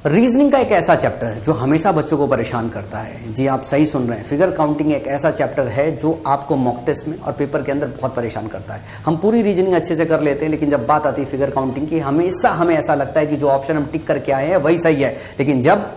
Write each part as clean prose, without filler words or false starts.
Reasoning का एक ऐसा चैप्टर है जो हमेशा बच्चों को परेशान करता है। जी आप सही सुन रहे हैं, फिगर काउंटिंग एक ऐसा चैप्टर है जो आपको मॉक टेस्ट में और पेपर के अंदर बहुत परेशान करता है। हम पूरी रीजनिंग अच्छे से कर लेते हैं, लेकिन जब बात आती है फिगर काउंटिंग की, हमेशा हमें ऐसा लगता है कि जो ऑप्शन हम टिक करके आए हैं वही सही है, लेकिन जब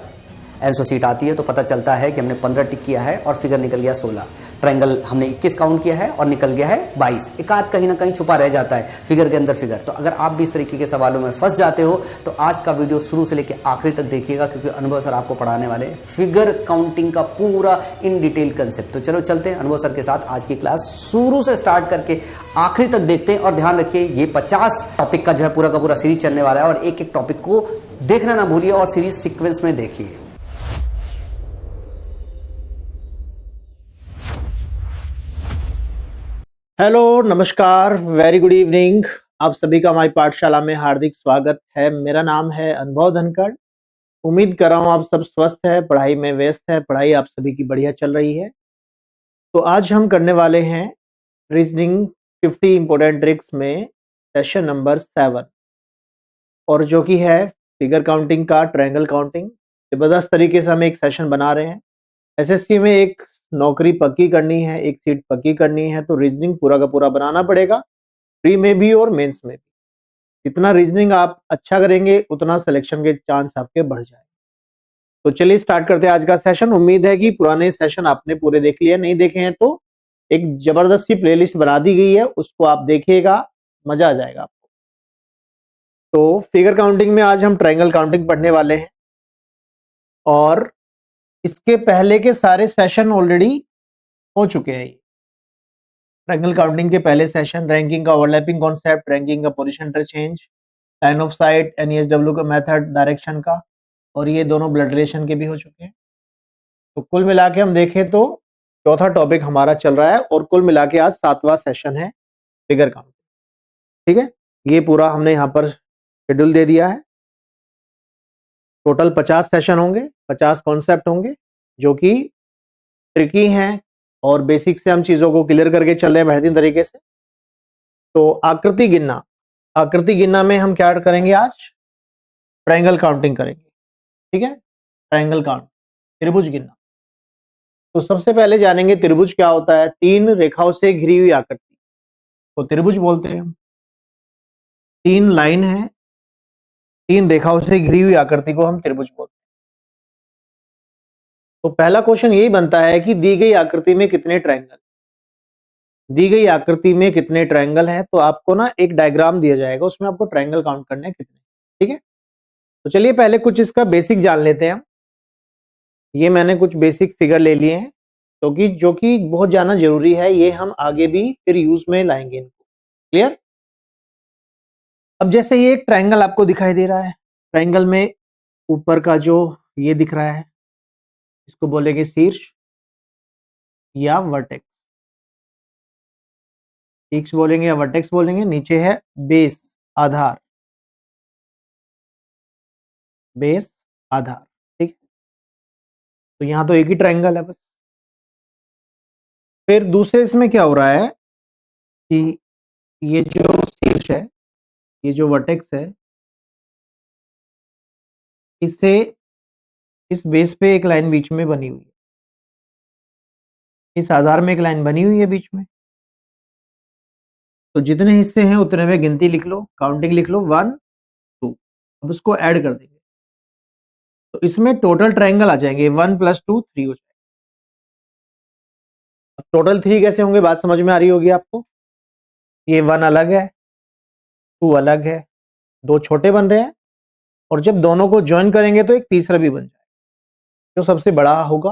आंसर शीट आती है तो पता चलता है कि हमने 15 टिक किया है और फिगर निकल गया 16। ट्रायंगल हमने 21 काउंट किया है और निकल गया है 22। एक आध कहीं ना कहीं छुपा रह जाता है फिगर के अंदर फिगर। तो अगर आप भी इस तरीके के सवालों में फंस जाते हो तो आज का वीडियो शुरू से लेकर आखिरी तक देखिएगा, क्योंकि अनुभव सर आपको पढ़ाने वाले फिगर काउंटिंग का पूरा इन डिटेल कंसेप्ट। तो चलो चलते हैं अनुभव सर के साथ आज की क्लास शुरू से स्टार्ट करके आखिरी तक देखते हैं। और ध्यान रखिए ये 50 टॉपिक का जो है पूरा का पूरा सीरीज चलने वाला है, और एक एक टॉपिक को देखना ना भूलिए और सीरीज सीक्वेंस में देखिए। हेलो, नमस्कार, वेरी गुड इवनिंग। आप सभी का हमारी पाठशाला में हार्दिक स्वागत है। मेरा नाम है अनुभव धनखड़। उम्मीद कर रहा हूँ आप सब स्वस्थ हैं, पढ़ाई में व्यस्त है, पढ़ाई आप सभी की बढ़िया चल रही है। तो आज हम करने वाले हैं रीजनिंग 50 इंपॉर्टेंट ट्रिक्स में सेशन नंबर 7, और जो कि है फिगर काउंटिंग का ट्रायंगल काउंटिंग। जबरदस्त तरीके से हम एक सेशन बना रहे हैं। एसएससी में एक नौकरी पक्की करनी है, एक सीट पक्की करनी है, तो रीजनिंग पूरा का पूरा बनाना पड़ेगा, प्री में भी और मेंस में भी। जितना रीजनिंग आप अच्छा करेंगे उतना सिलेक्शन के चांस आपके बढ़ जाएंगे। तो चलिए स्टार्ट करते हैं आज का सेशन। उम्मीद है कि पुराने सेशन आपने पूरे देख लिए, नहीं देखे हैं तो एक जबरदस्त सी प्लेलिस्ट बना दी गई है, उसको आप देखिएगा, मजा आ जाएगा आपको। तो फिगर काउंटिंग में आज हम ट्रायंगल काउंटिंग पढ़ने वाले हैं, और इसके पहले के सारे सेशन ऑलरेडी हो चुके हैं। ट्रायंगल काउंटिंग के पहले सेशन रैंकिंग का ओवरलैपिंग कॉन्सेप्ट, रैंकिंग का position interchange, line of sight, NESW का मेथड, डायरेक्शन का, और ये दोनों ब्लड रिलेशन के भी हो चुके हैं। तो कुल मिला के हम देखें तो चौथा टॉपिक हमारा चल रहा है, और कुल मिला के आज 7वां सेशन है फिगर काउंटिंग। ठीक है, ये पूरा हमने यहाँ पर शेड्यूल दे दिया है। टोटल 50 सेशन होंगे, 50 कॉन्सेप्ट होंगे जो कि ट्रिकी हैं, और बेसिक से हम चीजों को क्लियर करके चल रहे हैं बेहतरीन तरीके से। तो आकृति गिनना में हम क्या करेंगे आज? ट्रायंगल काउंटिंग करेंगे। ठीक है, ट्रायंगल काउंट, त्रिभुज गिनना। तो सबसे पहले जानेंगे त्रिभुज क्या होता है। 3 रेखाओं से घिरी हुई आकृति को त्रिभुज बोलते हैं हम। 3 लाइन है, 3 रेखाओं से घिरी हुई आकृति को हम त्रिभुज बोलते हैं। तो पहला क्वेश्चन यही बनता है कि दी गई आकृति में कितने ट्रायंगल हैं। तो आपको ना एक डायग्राम दिया जाएगा, उसमें आपको ट्रायंगल काउंट करने हैं कितने। ठीक है, तो चलिए पहले कुछ इसका बेसिक जान लेते हैं। ये मैंने कुछ बेसिक फिगर ले लिए हैं, जो कि बहुत जानना जरूरी है। ये हम आगे भी फिर यूज में लाएंगे इनको। क्लियर? अब जैसे ये एक ट्रायंगल आपको दिखाई दे रहा है, ट्रायंगल में ऊपर का जो ये दिख रहा है, इसको बोलेंगे शीर्ष या वर्टेक्स। शीर्ष बोलेंगे या वर्टेक्स बोलेंगे। नीचे है बेस, आधार, बेस आधार। ठीक है, तो यहां तो एक ही ट्रायंगल है बस। फिर दूसरे इसमें क्या हो रहा है कि ये जो शीर्ष है, ये जो वर्टेक्स है, इससे इस बेस पे एक लाइन बीच में बनी हुई है, इस आधार में एक लाइन बनी हुई है बीच में। तो जितने हिस्से हैं उतने में गिनती लिख लो, काउंटिंग लिख लो, 1 2। अब उसको ऐड कर देंगे तो इसमें टोटल ट्रायंगल आ जाएंगे, 1 + 2 3 हो जाएगा। अब टोटल 3 कैसे होंगे, बात समझ में आ रही होगी आपको। ये 1 अलग है, 2 अलग है, 2 छोटे बन रहे हैं, और जब दोनों को ज्वाइन करेंगे तो एक तीसरा भी बन जाएगा जो सबसे बड़ा होगा।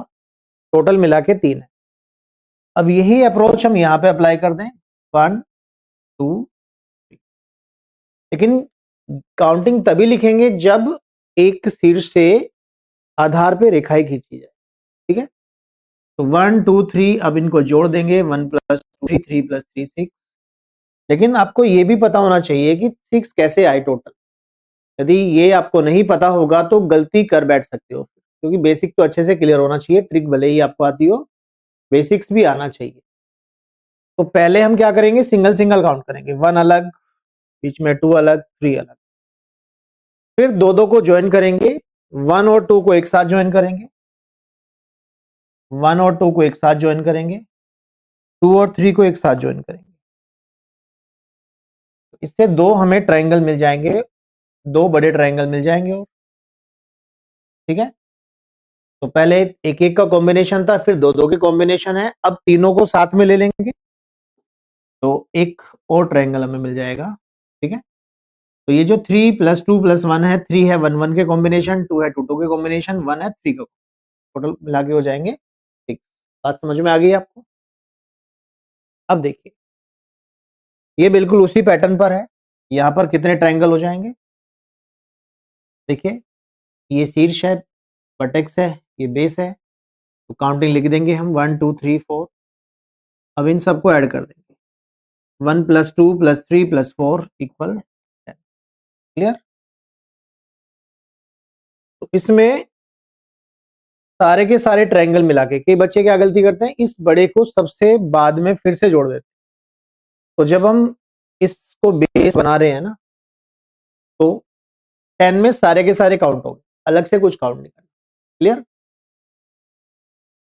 टोटल मिला के 3 है। अब यही अप्रोच हम यहाँ पे अप्लाई कर दें, 1 2 3। लेकिन काउंटिंग तभी लिखेंगे जब एक शीर्ष से आधार पे रेखाएं खींची जाए। ठीक है, तो 1 2 3, अब इनको जोड़ देंगे, 1 + 2 3, 3 + 3 6। लेकिन आपको ये भी पता होना चाहिए कि 6 कैसे आए टोटल। यदि ये आपको नहीं पता होगा तो गलती कर बैठ सकते हो, क्योंकि बेसिक तो अच्छे से क्लियर होना चाहिए। ट्रिक भले ही आपको आती हो, बेसिक्स भी आना चाहिए। तो पहले हम क्या करेंगे, सिंगल सिंगल काउंट करेंगे, 1 अलग, बीच में 2 अलग, 3 अलग। फिर 2 2 को ज्वाइन करेंगे, 1 और 2 को एक साथ ज्वाइन करेंगे, 1 और 2 को एक साथ ज्वाइन करेंगे, 2 और 3 को एक साथ ज्वाइन करेंगे। इससे दो हमें ट्रायंगल मिल जाएंगे, दो बड़े ट्रायंगल मिल जाएंगे। और ठीक है, तो पहले एक एक का कॉम्बिनेशन था, फिर दो दो के कॉम्बिनेशन है, अब तीनों को साथ में ले लेंगे तो एक और ट्रायंगल हमें मिल जाएगा। ठीक है, तो ये जो 3 + 2 + 1 है, 3 है 1 1 के कॉम्बिनेशन, 2 है 2 2 के कॉम्बिनेशन, 1 है 3 का, टोटल मिला के हो जाएंगे 6। बात समझ में आ गई आपको? अब देखिए, ये बिल्कुल उसी पैटर्न पर है। यहां पर कितने ट्रायंगल हो जाएंगे? देखिए, ये शीर्ष है, वर्टेक्स है, ये बेस है, तो काउंटिंग लिख देंगे हम 1 2 3 4। अब इन सबको ऐड कर देंगे, 1 + 2 + 3 + 4 = 10। क्लियर? तो इसमें सारे के सारे ट्रायंगल मिला के, कई बच्चे क्या गलती करते हैं, इस बड़े को सबसे बाद में फिर से जोड़ देते हैं। तो जब हम इसको बेस बना रहे हैं ना, तो 10 में सारे के सारे काउंट हो गए, अलग से कुछ काउंट नहीं करना। क्लियर?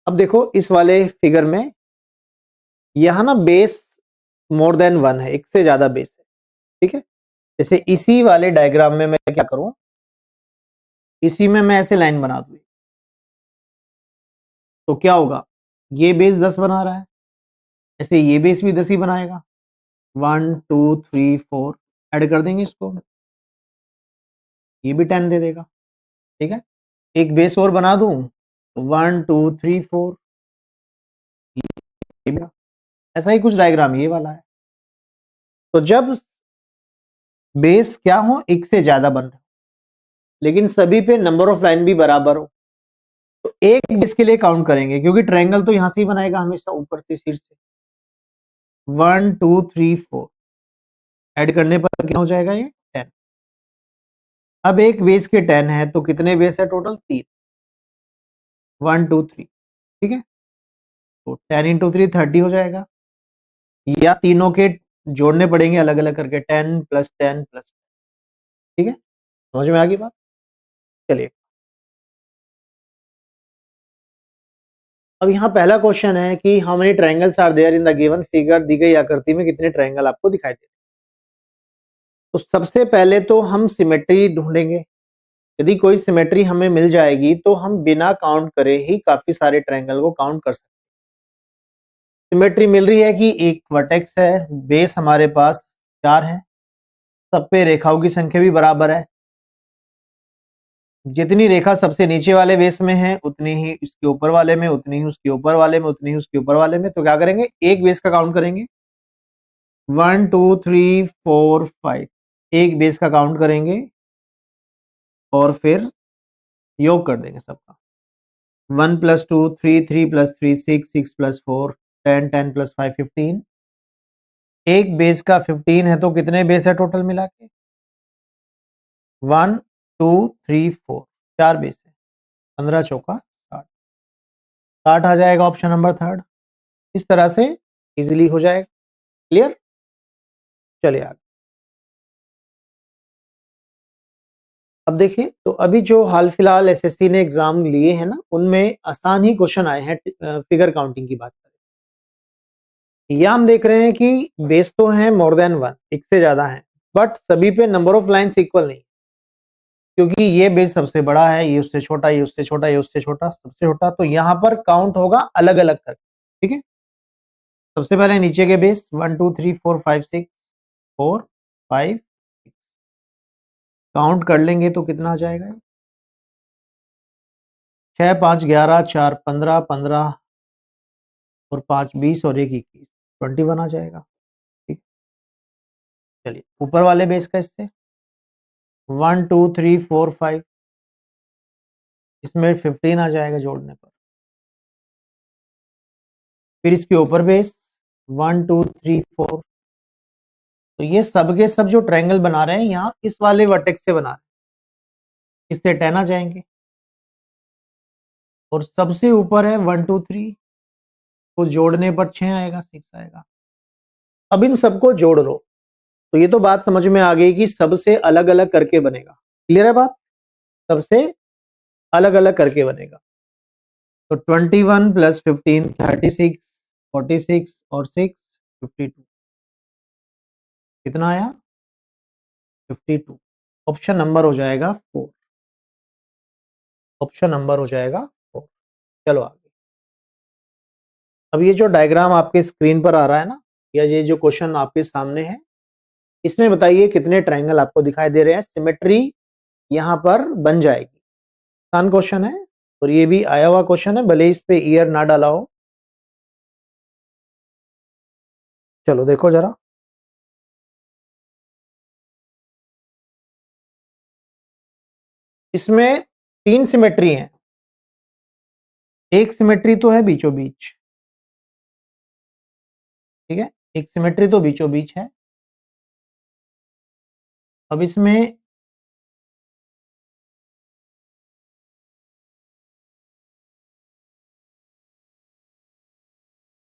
अब देखो इस वाले फिगर में यहां ना बेस मोर देन 1 है, एक से ज्यादा बेस है। ठीक है, जैसे इसी वाले डायग्राम में मैं क्या करूं, इसी में मैं ऐसे लाइन बना दूं, तो क्या होगा, ये बेस 10 बना रहा है, ऐसे ये बेस भी 10 ही बनाएगा। 1 2 3 4 ऐड कर देंगे इसको, ये भी 10 दे देगा। ठीक है, एक बेस और बना दूं, 1 2 3 4, ये भी। ऐसा ही कुछ डायग्राम ये वाला है। तो जब बेस क्या हो, एक से ज्यादा बन रहा, लेकिन सभी पे नंबर ऑफ लाइन भी बराबर हो, तो एक बेस के लिए काउंट करेंगे, क्योंकि ट्रायंगल तो यहां से ही बनाएगा हमेशा, ऊपर से शीर्ष से। 1 2 3 4 ऐड करने पर कितना हो जाएगा, ये 10। अब एक बेस के 10 है, तो कितने बेस है टोटल? 3, 1 2 3। ठीक है, तो 10 × 3 30 हो जाएगा, या तीनों के जोड़ने पड़ेंगे अलग अलग करके, 10 + 10 + 10। ठीक है, समझ में आ गई बात? चलिए, अब यहाँ पहला क्वेश्चन है कि how many triangles are there in the given figure, दी गई आकृति में कितने ट्रायंगल आपको दिखाई दे। तो सबसे पहले तो हम सिमेट्री ढूंढेंगे। यदि कोई सिमेट्री हमें मिल जाएगी तो हम बिना काउंट करे ही काफी सारे ट्रायंगल को काउंट कर सकते हैं। सिमेट्री मिल रही है कि एक वर्टेक्स है, बेस हमारे पास 4 है, सब पे रेखाओं की संख्या भी बराबर है। जितनी रेखा सबसे नीचे वाले बेस में है, उतनी ही उसके ऊपर वाले में, उतनी ही उसके ऊपर वाले में, उतनी ही उसके ऊपर वाले में। तो क्या करेंगे, एक बेस का काउंट करेंगे, 1 2 3 4 5, एक बेस का काउंट करेंगे और फिर योग कर देंगे सबका। 1 + 2 3 3 + 3 6 6 + 4 10 10 + 5 15। एक बेस का 15 है, तो कितने बेस है टोटल मिला के? 1 2 3 4, 4 बेस है, 15 चौका 60, 60 आ जाएगा ऑप्शन नंबर थर्ड। इस तरह से इजीली हो जाएगा। क्लियर? चलिए आगे। अब देखिए, तो अभी जो हाल फिलहाल एसएससी ने एग्जाम लिए हैं ना, उनमें आसान ही क्वेश्चन आए हैं फिगर काउंटिंग की बात करें। यह हम देख रहे हैं कि बेस तो है मोर देन 1, एक से ज्यादा है, बट सभी पे नंबर ऑफ लाइंस इक्वल नहीं, क्योंकि ये बेस सबसे बड़ा है, ये उससे छोटा, ये उससे छोटा, ये उससे छोटा, सबसे छोटा। तो यहाँ पर काउंट होगा अलग अलग करके। ठीक है, सबसे पहले नीचे के बेस 1 2 3 4 5 6 4 5 6 काउंट कर लेंगे तो कितना आ जाएगा? 6 5 11 4 15 15 और 5 20 और 1 21, 21 आ जाएगा। ठीक, चलिए ऊपर वाले बेस का इससे 1 2 3 4 5, इसमें 15 आ जाएगा जोड़ने पर। फिर इसके ऊपर बेस 1 2 3 4, तो ये सब के सब जो ट्रायंगल बना रहे हैं यहाँ इस वाले वर्टेक्स से बना रहे हैं, इससे 10 आ जाएंगे। और सबसे ऊपर है 1 2 3, को जोड़ने पर 6 आएगा, 6 आएगा। अब इन सबको जोड़ लो, तो ये तो बात समझ में आ गई कि सबसे अलग अलग करके बनेगा। क्लियर है बात? सबसे अलग अलग करके बनेगा। तो 21 प्लस 15 36, 46 और 6 52, कितना आया 52। ऑप्शन नंबर हो जाएगा 4, ऑप्शन नंबर हो जाएगा 4। चलो आगे। अब ये जो डायग्राम आपके स्क्रीन पर आ रहा है ना, या ये जो क्वेश्चन आपके सामने है, इसमें बताइए कितने ट्रायंगल आपको दिखाई दे रहे हैं, सिमेट्री यहां पर बन जाएगी। आसान क्वेश्चन है और ये भी आया हुआ क्वेश्चन है, भले इस पे ईयर ना डाला हो। चलो देखो जरा, इसमें 3 सिमेट्री हैं, एक सिमेट्री तो है बीचों बीच, ठीक है, एक सिमेट्री तो बीचों बीच है। अब इसमें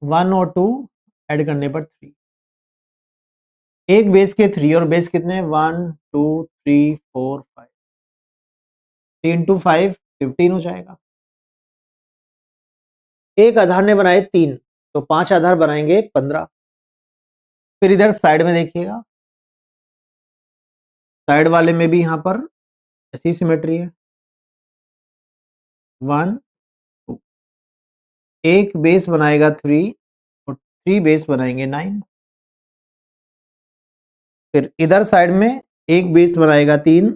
वन और टू ऐड करने पर 3, एक बेस के 3 और बेस कितने 1 2 3 4 5, 3 टू 5 15 हो जाएगा। एक आधार ने बनाए 3, तो 5 आधार बनाएंगे 15। फिर इधर साइड में देखिएगा, साइड वाले में भी यहां पर ऐसी सिमेट्री है 1 2, एक बेस बनाएगा 3 और 3 बेस बनाएंगे 9। फिर इधर साइड में एक बेस बनाएगा 3,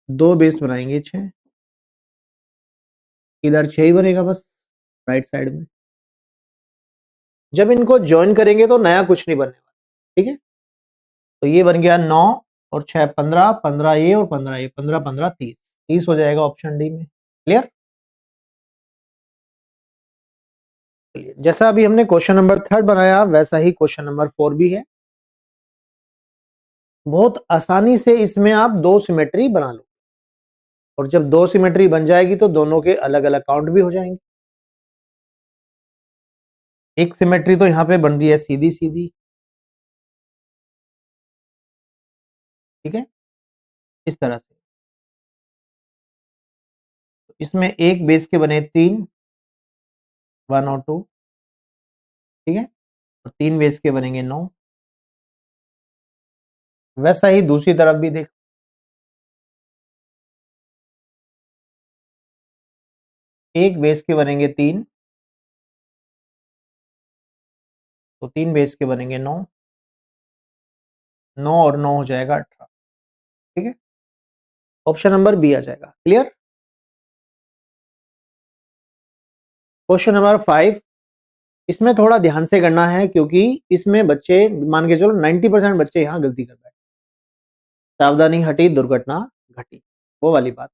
2 बेस बनाएंगे 6, इधर 6 ही बनेगा बस राइट साइड में। जब इनको ज्वाइन करेंगे तो नया कुछ नहीं बनने वाला, ठीक है। तो ये बन गया 9 और 6 15, 15 ये और 15 ये, 15 15 30, 30 हो जाएगा ऑप्शन डी में। क्लियर। जैसा अभी हमने क्वेश्चन नंबर 3 बनाया, वैसा ही क्वेश्चन नंबर 4 भी है। बहुत आसानी से इसमें आप 2 सिमेट्री बना लो, और जब 2 सिमेट्री बन जाएगी तो दोनों के अलग अलग काउंट भी हो जाएंगे। एक सिमेट्री तो यहां पे बन रही है सीधी सीधी, ठीक है, इस तरह से। इसमें एक बेस के बने 3, 1 और 2, ठीक है, और 3 बेस के बनेंगे 9। वैसा ही दूसरी तरफ भी देख, एक बेस के बनेंगे 3, तो 3 बेस के बनेंगे 9, 9 और 9 हो जाएगा 18, ठीक है, ऑप्शन नंबर बी आ जाएगा। क्लियर। क्वेश्चन नंबर 5, इसमें थोड़ा ध्यान से करना है, क्योंकि इसमें बच्चे मान के चलो 90% बच्चे यहाँ गलती कर बैठे। सावधानी हटी दुर्घटना घटी, वो वाली बात।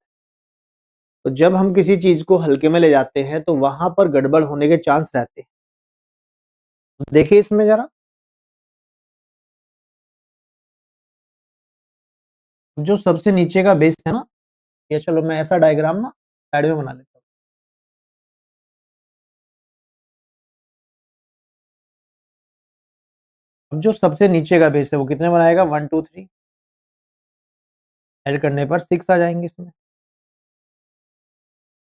तो जब हम किसी चीज को हल्के में ले जाते हैं तो वहां पर गड़बड़ होने के चांस रहते हैं। देखिए इसमें जरा, जो सबसे नीचे का बेस है ना, ये चलो मैं ऐसा डायग्राम ना साइड में बना लेता हूँ। अब जो सबसे नीचे का बेस है वो कितने बनाएगा 1 2 3, ऐड करने पर 6 आ जाएंगे इसमें।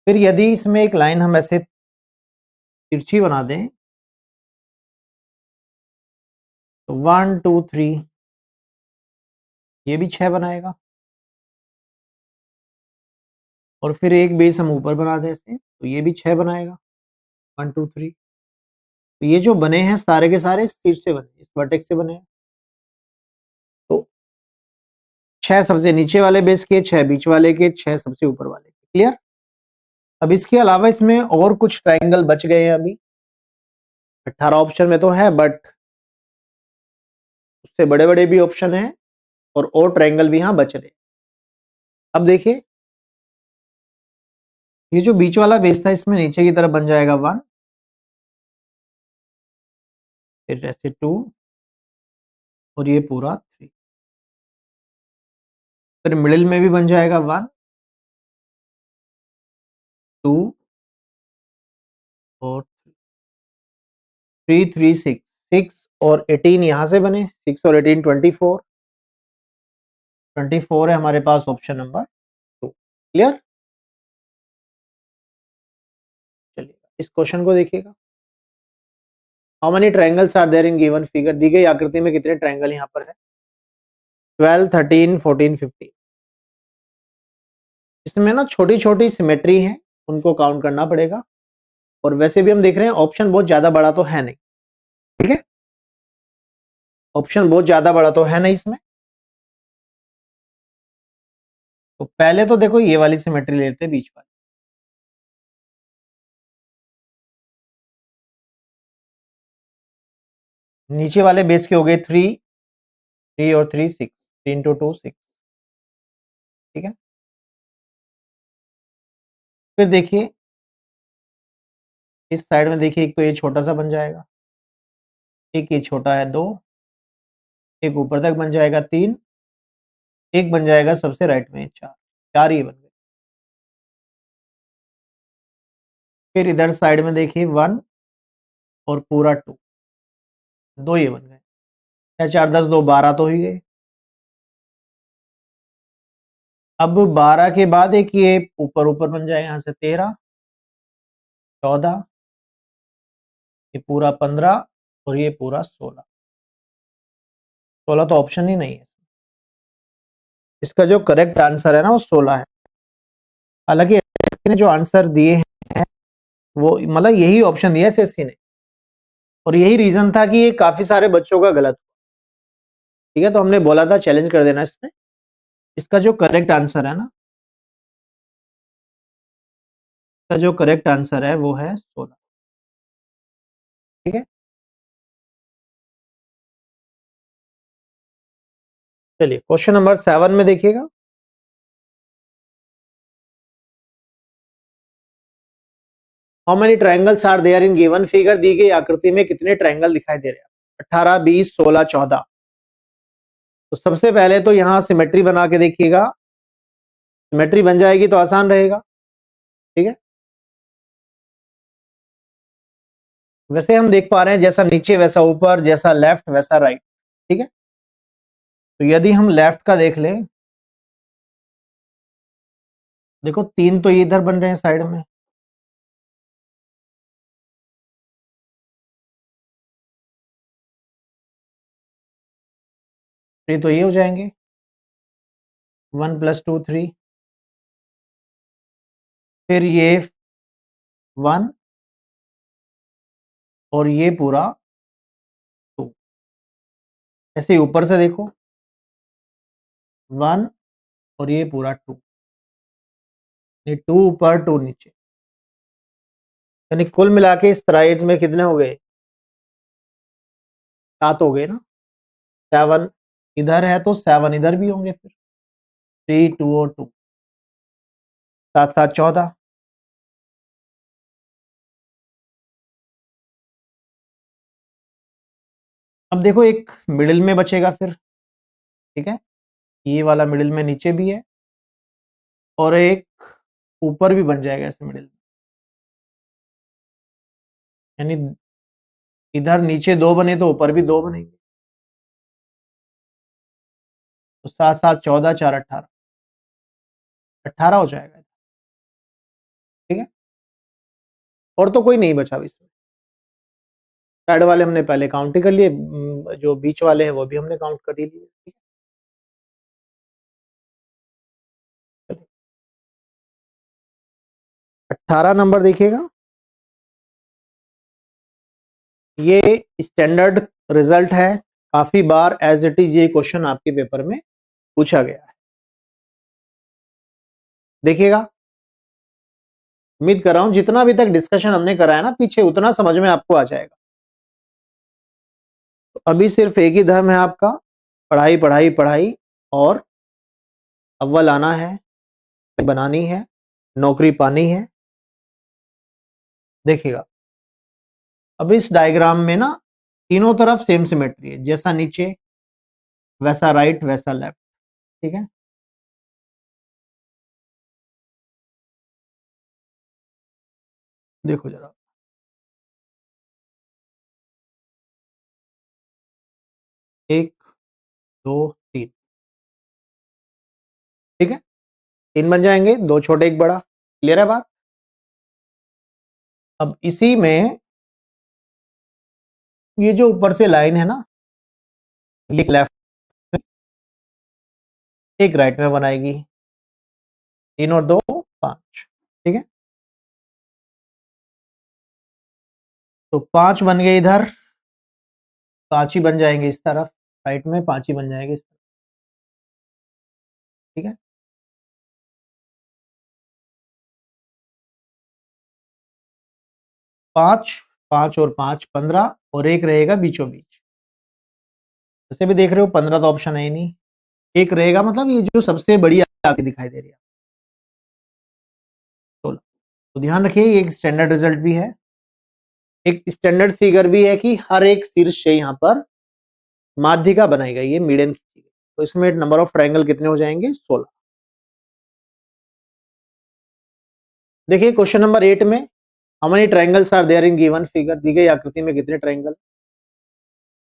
फिर यदि इसमें एक लाइन हम ऐसे तिरछी बना दें तो 1 2 3, ये भी 6 बनाएगा। और फिर एक बेस हम ऊपर बना दें ऐसे, तो ये भी 6 बनाएगा 1 2 3। तो ये जो बने हैं सारे के सारे इस तीर से बने, इस वर्टेक्स से बने हैं। तो 6 सबसे नीचे वाले बेस के, 6 बीच वाले के, 6 सबसे ऊपर वाले के। क्लियर। अब इसके अलावा इसमें और कुछ ट्राइंगल बच गए हैं अभी, 18 ऑप्शन में तो है, बट उससे बड़े बड़े भी ऑप्शन है और ट्राइंगल भी यहाँ बच रहे। अब देखिए, ये जो बीच वाला बेस था इसमें नीचे की तरफ बन जाएगा 1, फिर ऐसे 2 और ये पूरा 3। फिर मिडिल में भी बन जाएगा 1 2 और 3 3 6, 6 और 18 यहां से बने, 6 और 18 24, 24 है हमारे पास ऑप्शन नंबर 2। क्लियर। इस क्वेश्चन को देखिएगा। How many triangles are there in given figure, दी गई आकृति में कितने ट्रायंगल यहाँ पर है? 12, 13, 14, 15। इसमें ना छोटी छोटी सिमेट्री है, उनको काउंट करना पड़ेगा। और वैसे भी हम देख रहे हैं ऑप्शन बहुत ज्यादा बड़ा तो है नहीं, ठीक है, ऑप्शन बहुत ज्यादा बड़ा तो है नहीं इसमें। तो पहले तो देखो ये वाली सिमेट्री लेते हैं, बीच वाली। नीचे वाले बेस के हो गए 3, 3 और 3 6, 3 into 2 6, ठीक है। फिर देखिए इस साइड में, देखिए एक तो ये छोटा सा बन जाएगा, एक ये छोटा है 2, एक ऊपर तक बन जाएगा 3, एक बन जाएगा सबसे राइट में 4, 4 ये बन गए। फिर इधर साइड में देखिए 1 और पूरा 2, 2 ये बन गए। 6 4 10, 2 12 तो ही गए। अब 12 के बाद एक ये ऊपर ऊपर बन जाएगा, यहाँ से 13, 14, ये पूरा 15 और ये पूरा 16। 16 तो ऑप्शन ही नहीं है, इसका जो करेक्ट आंसर है ना वो 16 है। हालांकि SSC ने जो आंसर दिए हैं वो मतलब यही ऑप्शन दिया SSC ने, और यही रीजन था कि ये काफी सारे बच्चों का गलत हुआ, ठीक है। तो हमने बोला था चैलेंज कर देना इसमें। इसका जो करेक्ट आंसर है ना, इसका जो करेक्ट आंसर है वो है 16, ठीक है। चलिए क्वेश्चन नंबर 7 में देखिएगा। How many triangles are there in given figure, दी गई आकृति में कितने ट्रायंगल दिखाई दे रहे हैं? 18, 20, 16, 14। तो सबसे पहले तो यहां सिमेट्री बना के देखिएगा, सिमेट्री बन जाएगी तो आसान रहेगा, ठीक है। वैसे हम देख पा रहे हैं जैसा नीचे वैसा ऊपर, जैसा लेफ्ट वैसा राइट, ठीक है। तो यदि हम लेफ्ट का देख लें, देखो 3 तो ये इधर बन रहे हैं साइड में, थ्री तो ये हो जाएंगे, 1 + 2 3, फिर ये 1 और ये पूरा 2। ऐसे ही ऊपर से देखो 1 और ये पूरा 2, ये 2 ऊपर 2 नीचे, यानी कुल मिला के इस राइट में कितने हो गए? 7 हो गए ना। 7 इधर है तो 7 इधर भी होंगे, फिर 3 2 और 2, 7 7 14। अब देखो एक मिडिल में बचेगा फिर, ठीक है, ये वाला मिडिल में नीचे भी है और एक ऊपर भी बन जाएगा ऐसे मिडिल में, यानी इधर नीचे 2 बने तो ऊपर भी 2 बनेंगे। तो 7 7 14, 4 18, 18 हो जाएगा, ठीक है। और तो कोई नहीं बचा इसमें। साइड वाले हमने पहले काउंट ही कर लिए, जो बीच वाले हैं वो भी हमने काउंट कर ही लिए, ठीक है। 18 नंबर देखिएगा, ये स्टैंडर्ड रिजल्ट है, काफी बार एज इट इज ये क्वेश्चन आपके पेपर में पूछा गया है, देखिएगा। उम्मीद कर रहा हूं जितना अभी तक डिस्कशन हमने करा है ना पीछे, उतना समझ में आपको आ जाएगा। तो अभी सिर्फ एक ही धर्म है आपका, पढ़ाई पढ़ाई पढ़ाई, और अव्वल आना है, बनानी है, नौकरी पानी है। देखिएगा अब इस डायग्राम में ना तीनों तरफ सेम सिमेट्री है, जैसा नीचे वैसा राइट वैसा लेफ्ट, ठीक है। देखो जरा, एक, दो, तीन, ठीक है, 3 बन जाएंगे, 2 छोटे 1 बड़ा, क्लियर है बात। अब इसी में ये जो ऊपर से लाइन है ना, एक लेफ्ट में एक राइट में बनाएगी, 3 और 2 5, ठीक है। तो 5 बन गए इधर, 5 ही बन जाएंगे इस तरफ, राइट में 5 ही बन जाएंगे इस तरफ, ठीक है। पांच, 5 और 5 15 और एक रहेगा बीचों बीच। वैसे भी देख रहे हो 15 तो ऑप्शन है ही नहीं, एक रहेगा, मतलब ये जो सबसे बड़ी आगे दिखाई दे रही है 16। तो ध्यान रखिए ये एक स्टैंडर्ड रिजल्ट भी है, एक स्टैंडर्ड फिगर भी है कि हर एक शीर्ष से यहाँ पर माध्यिका बनाई गई है, मीडियन खींची गई। तो इसमें नंबर ऑफ ट्रायंगल कितने हो जाएंगे? 16। देखिए क्वेश्चन नंबर 8 में how many triangles are there in given figure, दी गई आकृति में कितने ट्रायंगल।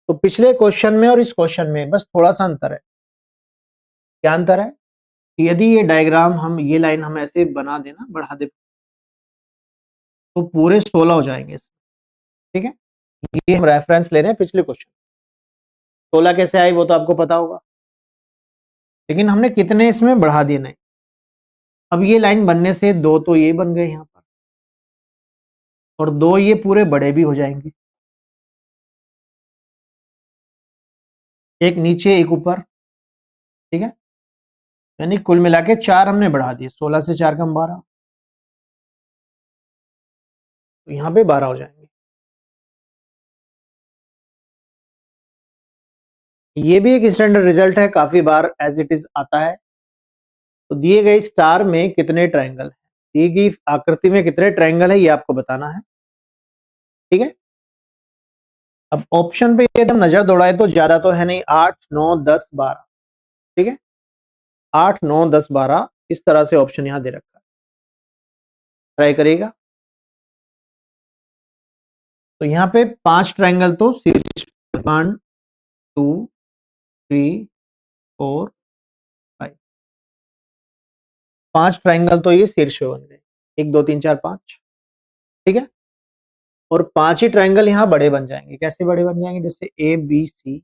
तो पिछले क्वेश्चन में और इस क्वेश्चन में बस थोड़ा सा अंतर है। क्या अंतर है? यदि ये डायग्राम हम, ये लाइन हम ऐसे बना देना, बढ़ा दे, तो पूरे 16 हो जाएंगे इसमें, ठीक है। ये हम रेफरेंस ले रहे हैं पिछले क्वेश्चन, 16 कैसे आए वो तो आपको पता होगा, लेकिन हमने कितने इसमें बढ़ा दिए नहीं। अब ये लाइन बनने से 2 तो ये बन गए यहाँ पर, और 2 ये पूरे बड़े भी हो जाएंगे, एक नीचे एक ऊपर, ठीक है। यानी कुल मिला के 4 हमने बढ़ा दिए, 16 से 4 कम 12, तो यहाँ पे 12 हो जाएंगे। ये भी एक स्टैंडर्ड रिजल्ट है, काफी बार एज इट इज आता है। तो दिए गए स्टार में कितने ट्रायंगल है, दी गई आकृति में कितने ट्रायंगल है, ये आपको बताना है, ठीक है। अब ऑप्शन पे यदि हम नजर दौड़ाए तो ज्यादा तो है नहीं, 8 9 10 12, ठीक है। 8 9 10 12 इस तरह से ऑप्शन यहां दे रखा है, ट्राई करिएगा। तो यहाँ पे 5 ट्रायंगल तो शीर्ष 1 2 3 4 5, 5 ट्रायंगल तो ये शीर्ष पे बन गए, 1 2 3 4 5, ठीक है। और 5 ही ट्रायंगल यहाँ बड़े बन जाएंगे। कैसे बड़े बन जाएंगे? जैसे A B C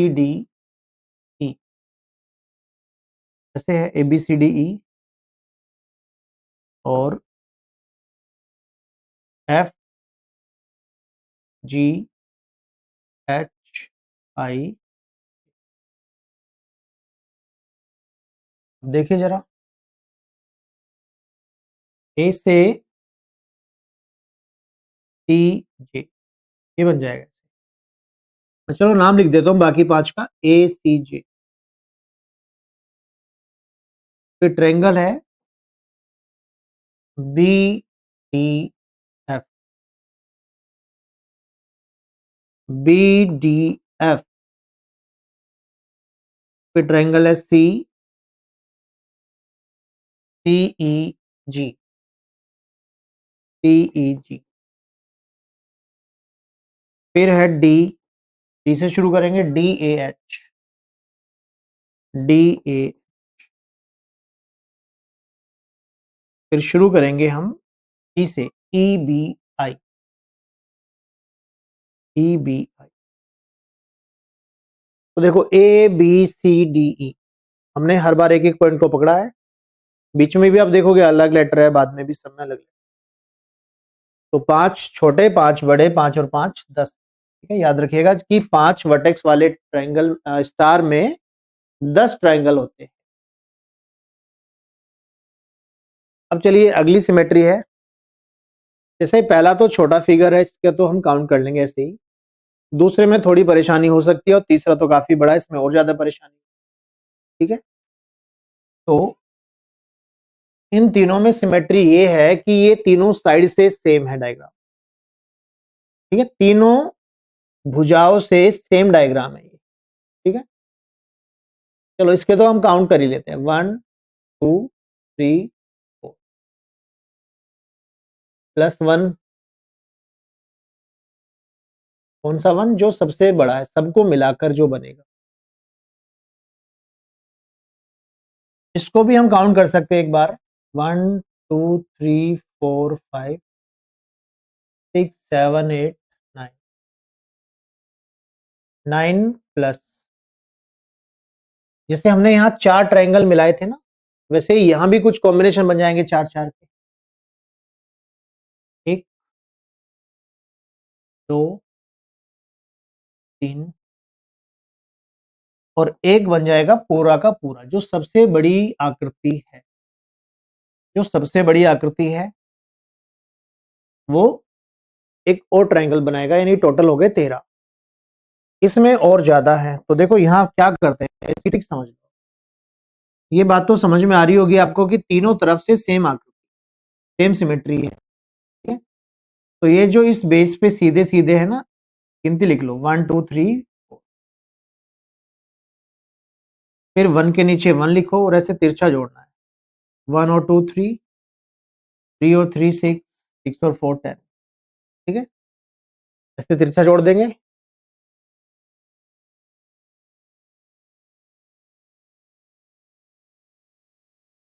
D E, जैसे है A B C D E, और एफ जी एच आई। देखिए जरा, ए से सी जे, ये बन जाएगा। मैं चलो नाम लिख देता हूं बाकी 5 का, ए सी जे। फिर ट्रायंगल है B D F, B D F. फिर ट्रायंगल है सी सी ई जी, सी ई जी। फिर है डी, डी से शुरू करेंगे, D A H, D A. फिर शुरू करेंगे हम ई से, E B I, E B I. तो देखो A B C D E, हमने हर बार एक एक पॉइंट को पकड़ा है, बीच में भी आप देखोगे अलग लेटर है, बाद में भी सब में अलग। तो 5 छोटे 5 बड़े, 5 और 5 10, ठीक है। याद रखिएगा कि 5 वर्टेक्स वाले ट्रायंगल स्टार में 10 ट्रायंगल होते हैं। अब चलिए अगली सिमेट्री है। जैसे पहला तो छोटा फिगर है, इसका तो हम काउंट कर लेंगे ऐसे ही। दूसरे में थोड़ी परेशानी हो सकती है, और तीसरा तो काफी बड़ा है, इसमें और ज्यादा परेशानी, ठीक है। तो इन तीनों में सिमेट्री ये है कि ये तीनों साइड से सेम है डायग्राम, ठीक है। तीनों भुजाओं से सेम डायग्राम है ये, ठीक है। चलो इसके तो हम काउंट कर ही लेते हैं, 1 2 3 4, +1, कौन सा 1? जो सबसे बड़ा है, सबको मिलाकर जो बनेगा। इसको भी हम काउंट कर सकते हैं एक बार, 1 2 3 4 5 6 7 8 9 9 प्लस, जैसे हमने यहाँ 4 ट्रायंगल मिलाए थे ना, वैसे ही यहाँ भी कुछ कॉम्बिनेशन बन जाएंगे 4 4 के। 1 2 3 और एक बन जाएगा पूरा का पूरा, जो सबसे बड़ी आकृति है। जो सबसे बड़ी आकृति है वो एक और ट्रायंगल बनाएगा, यानी टोटल हो गए 13। इसमें और ज्यादा है, तो देखो यहाँ क्या करते हैं, ठीक समझ लो। ये बात तो समझ में आ रही होगी आपको कि तीनों तरफ से सेम आकृति, सेम सिमेट्री है, ठीक है। तो ये जो इस बेस पे सीधे सीधे है ना, गिनती लिख लो 1 2 3 4, फिर 1 के नीचे 1 लिखो और ऐसे तिरछा जोड़ना है। 1 और 2 3, 3 और 3 6, 6 और 4 10, ठीक है। ऐसे तिरछा जोड़ देंगे।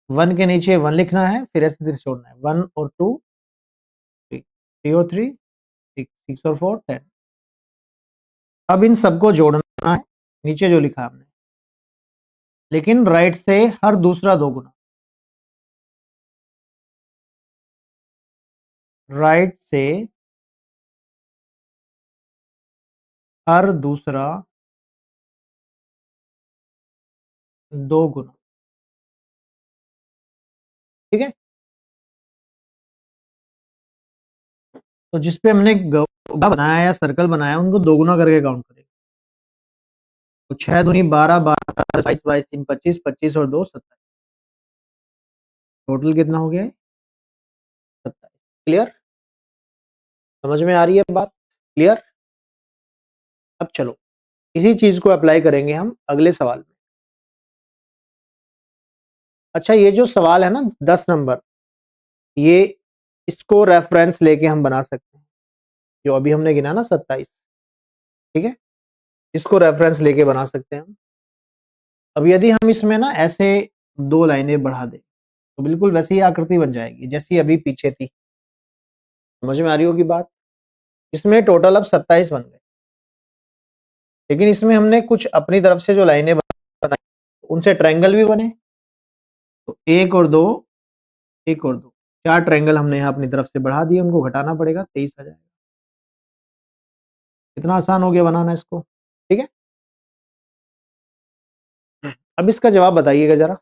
वन के नीचे 1 लिखना है, फिर ऐसे तिरछा जोड़ना है। 1 और 2 3, 3 और 3 6, 6 और 4 10। अब इन सबको जोड़ना है, नीचे जो लिखा हमने, लेकिन राइट से हर दूसरा दोगुना। राइट से हर दूसरा दो गुना, ठीक है। तो जिसपे हमने गौड़ा बनाया या सर्कल बनाया, उनको दोगुना करके काउंट करेंगे। तो 6 दूनी 12, 12 22, 22 3 25, 25 और 2 27, टोटल कितना हो गया है 27। क्लियर, समझ में आ रही है बात, क्लियर। अब चलो इसी चीज को अप्लाई करेंगे हम अगले सवाल में। अच्छा, ये जो सवाल है ना 10 नंबर, ये इसको रेफरेंस लेके हम बना सकते हैं, जो अभी हमने गिना ना 27, ठीक है। इसको रेफरेंस लेके बना सकते हैं हम। अब यदि हम इसमें ना ऐसे 2 लाइनें बढ़ा दें, तो बिल्कुल वैसी ही आकृति बन जाएगी जैसी अभी पीछे थी। समझ में आ रही होगी बात। इसमें टोटल अब 27 बन गए, लेकिन इसमें हमने कुछ अपनी तरफ से जो लाइनें बनाई, उनसे ट्रायंगल भी बने। तो 1 और 2, 1 और 2, 4 ट्रायंगल हमने यहाँ अपनी तरफ से बढ़ा दिए, उनको घटाना पड़ेगा, 23 आ जाएगा। इतना आसान हो गया बनाना इसको, ठीक है। अब इसका जवाब बताइएगा जरा।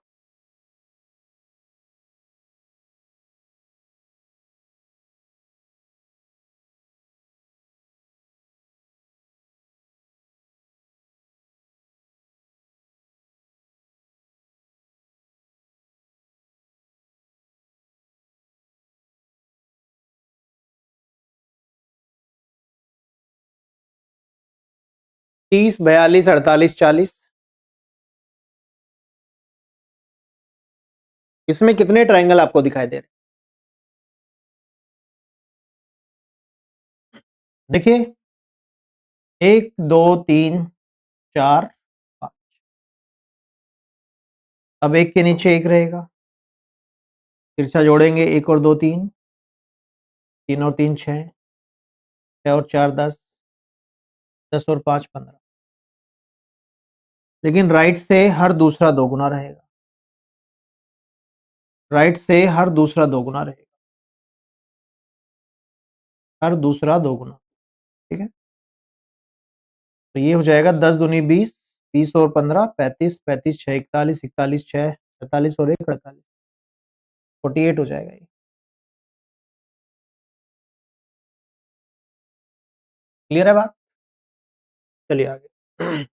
तीस, 42, 48, 40, इसमें कितने ट्रायंगल आपको दिखाई दे रहे हैं? देखिए 1 2 3 4 5, अब एक के नीचे एक रहेगा, तिरछा जोड़ेंगे। 1 और 2 3, 3 और 3 6, 6 और 4 10, 10 और 5 15, लेकिन राइट से हर दूसरा दोगुना रहेगा। राइट से हर दूसरा दोगुना रहेगा, हर दूसरा दोगुना, ठीक है। तो ये हो जाएगा 10 दूनी 20, 20 और 15 35, 35 6 41, 41 6 47 और 1 48, 48 हो जाएगा ये। क्लियर है बात, चलिए आगे।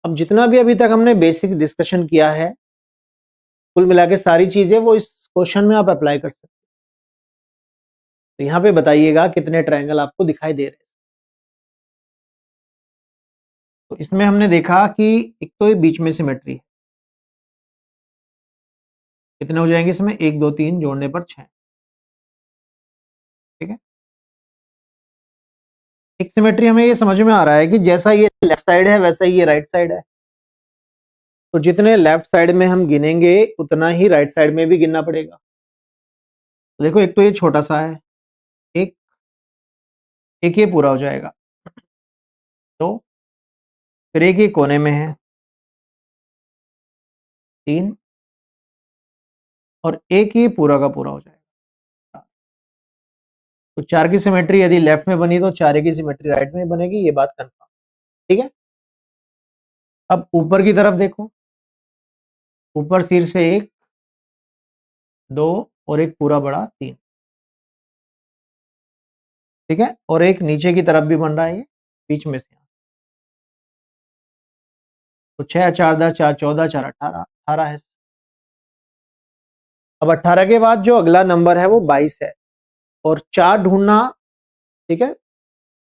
अब जितना भी अभी तक हमने बेसिक डिस्कशन किया है, कुल मिला के सारी चीजें वो इस क्वेश्चन में आप अप्लाई कर सकते हैं। तो यहाँ पे बताइएगा कितने ट्रायंगल आपको दिखाई दे रहे हैं। तो इसमें हमने देखा कि एक तो ये बीच में सिमेट्री है, कितने हो जाएंगे इसमें, 1 2 3 जोड़ने पर 6, ठीक है। एक सिमेट्री हमें ये समझ में आ रहा है कि जैसा ये लेफ्ट साइड है वैसा ही ये राइट साइड है, तो जितने लेफ्ट साइड में हम गिनेंगे उतना ही राइट साइड में भी गिनना पड़ेगा। तो देखो एक तो ये छोटा सा है, एक एक ये पूरा हो जाएगा, तो फिर एक ये कोने में है 3, और एक ये पूरा का पूरा हो जाएगा। तो 4 की सिमेट्री यदि लेफ्ट में बनी तो 4 की सिमेट्री राइट में बनेगी, ये बात कंफर्म। ठीक है, अब ऊपर की तरफ देखो, ऊपर सिर से 1 2 और एक पूरा बड़ा 3। ठीक है, और एक नीचे की तरफ भी बन रहा है ये बीच में से। तो 6 4 10 4 14 4 18 18 है। अब 18 के बाद जो अगला नंबर है वो 22 है, और 4 ढूंढना, ठीक है,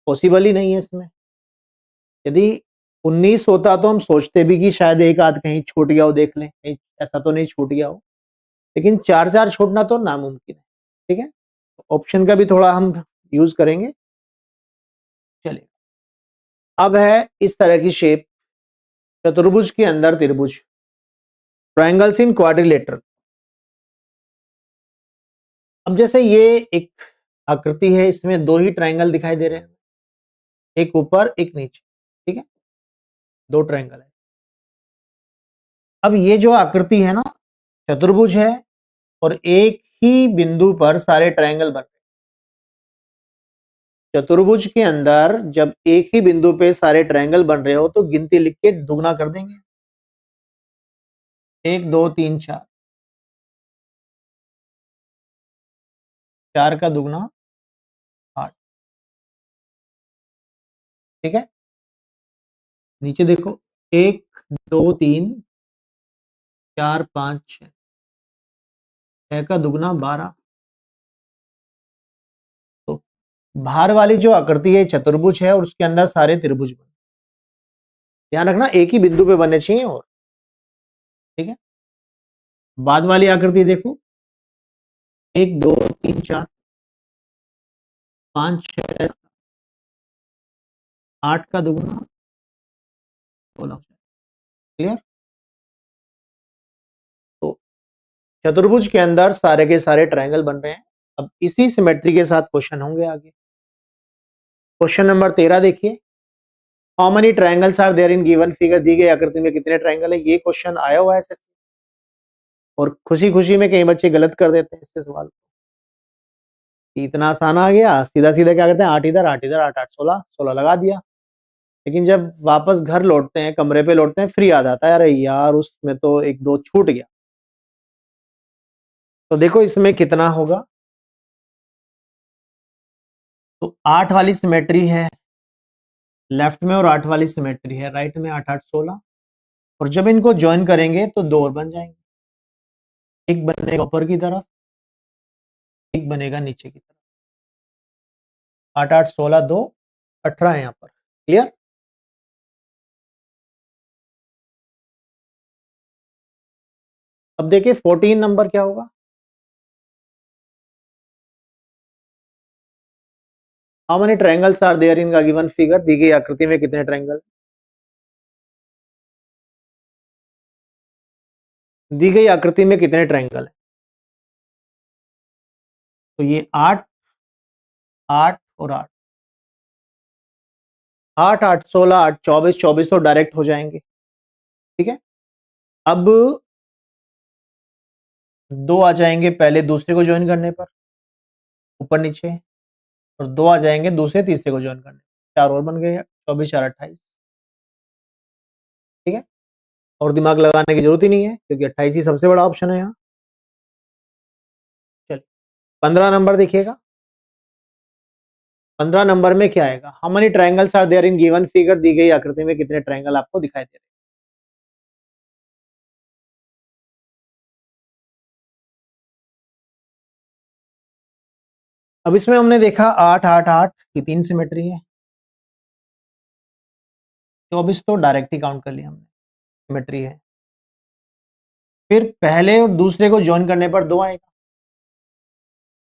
पॉसिबल ही नहीं है इसमें। यदि 19 होता तो हम सोचते भी कि शायद एक आध कहीं छूट गया हो, देख लें कहीं ऐसा तो नहीं छूट गया हो, लेकिन 4 4 छूटना तो नामुमकिन है। ठीक है, ऑप्शन का भी थोड़ा हम यूज करेंगे। चलिए, अब है इस तरह की शेप, चतुर्भुज के अंदर त्रिभुज, ट्रायंगल्स इन क्वाड्रिलेटरल। अब जैसे ये एक आकृति है, इसमें 2 ही ट्रायंगल दिखाई दे रहे हैं, एक ऊपर एक नीचे। ठीक है, 2 ट्रायंगल है। अब ये जो आकृति है ना, चतुर्भुज है, और एक ही बिंदु पर सारे ट्रायंगल बन रहे हैं। चतुर्भुज के अंदर जब एक ही बिंदु पे सारे ट्रायंगल बन रहे हो तो गिनती लिख के दुगना कर देंगे, 1 2 3 4, 4 का दुगना 8। ठीक है, नीचे देखो, 1 2 3 4 5 6, 6 का दुगना 12। तो बाहर वाली जो आकृति है चतुर्भुज है, और उसके अंदर सारे त्रिभुज बने। ध्यान रखना एक ही बिंदु पे बनने चाहिए। और ठीक है, बाद वाली आकृति देखो, 1 2 3 4 5 6 8 का दुगना 16। क्लियर? तो चतुर्भुज के अंदर सारे के सारे ट्रायंगल बन रहे हैं। अब इसी सिमेट्री के साथ क्वेश्चन होंगे आगे। क्वेश्चन नंबर 13 देखिए, how many triangles are there in given figure. दी गई आकृति में कितने ट्रायंगल है, ये क्वेश्चन आया हुआ है SSC, और खुशी खुशी में कई बच्चे गलत कर देते हैं इससे सवाल। इतना आसान आ गया, सीधा सीधा क्या करते हैं, 8 इधर 8 इधर, 8 8 16 16 लगा दिया। लेकिन जब वापस घर लौटते हैं, कमरे पे लौटते हैं, फ्री याद आता है, अरे यार उसमें तो 1 2 छूट गया। तो देखो इसमें कितना होगा। तो 8 वाली सिमेट्री है लेफ्ट में, और 8 वाली सिमेट्री है राइट में, 8 8 16। और जब इनको ज्वाइन करेंगे तो 2 और बन जाएंगे, एक बनेगा ऊपर की तरफ, एक बनेगा नीचे की तरफ। 8 8 16 2 18 है यहाँ पर। क्लियर? अब देखिए 14 नंबर क्या होगा। How many triangles are there in given figure. दी गई आकृति में कितने ट्रायंगल, दी गई आकृति में कितने ट्रायंगल है। तो ये 8 8 और 8, 8 8 16 8 24 24 तो डायरेक्ट हो जाएंगे। ठीक है, अब 2 आ जाएंगे पहले दूसरे को ज्वाइन करने पर, ऊपर नीचे, और 2 आ जाएंगे दूसरे तीसरे को ज्वाइन करने पर, 4 और बन गए, 24 4 28। ठीक है, और दिमाग लगाने की जरूरत ही नहीं है क्योंकि 28 ही सबसे बड़ा ऑप्शन है यहाँ। चलिए 15 नंबर देखिएगा। 15 नंबर में क्या आएगा, how many triangles are there in given figure. दी गई आकृति में कितने ट्रायंगल आपको दिखाई दे रहे हैं। अब इसमें हमने देखा 8 8 8 की 3 सिमेट्री है, 24 तो डायरेक्ट ही काउंट कर लिया हमने, सिमेट्री है। फिर पहले और दूसरे को ज्वाइन करने पर 2 आएगा,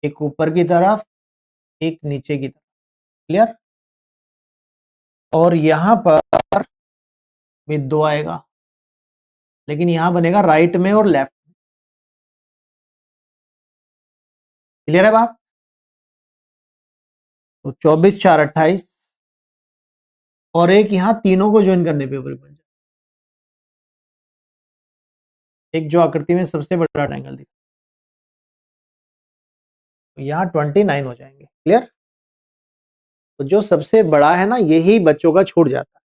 एक ऊपर की तरफ एक नीचे की तरफ। क्लियर? और यहां पर भी 2 आएगा, लेकिन यहां बनेगा राइट में और लेफ्ट में। क्लियर है बात? तो 24 4 28 और एक यहां तीनों को ज्वाइन करने पे ऊपर बन जाए, एक जो आकृति में सबसे बड़ा ट्रायंगल दिखा, तो यहां 29 हो जाएंगे। क्लियर? तो जो सबसे बड़ा है ना, यही बच्चों का छूट जाता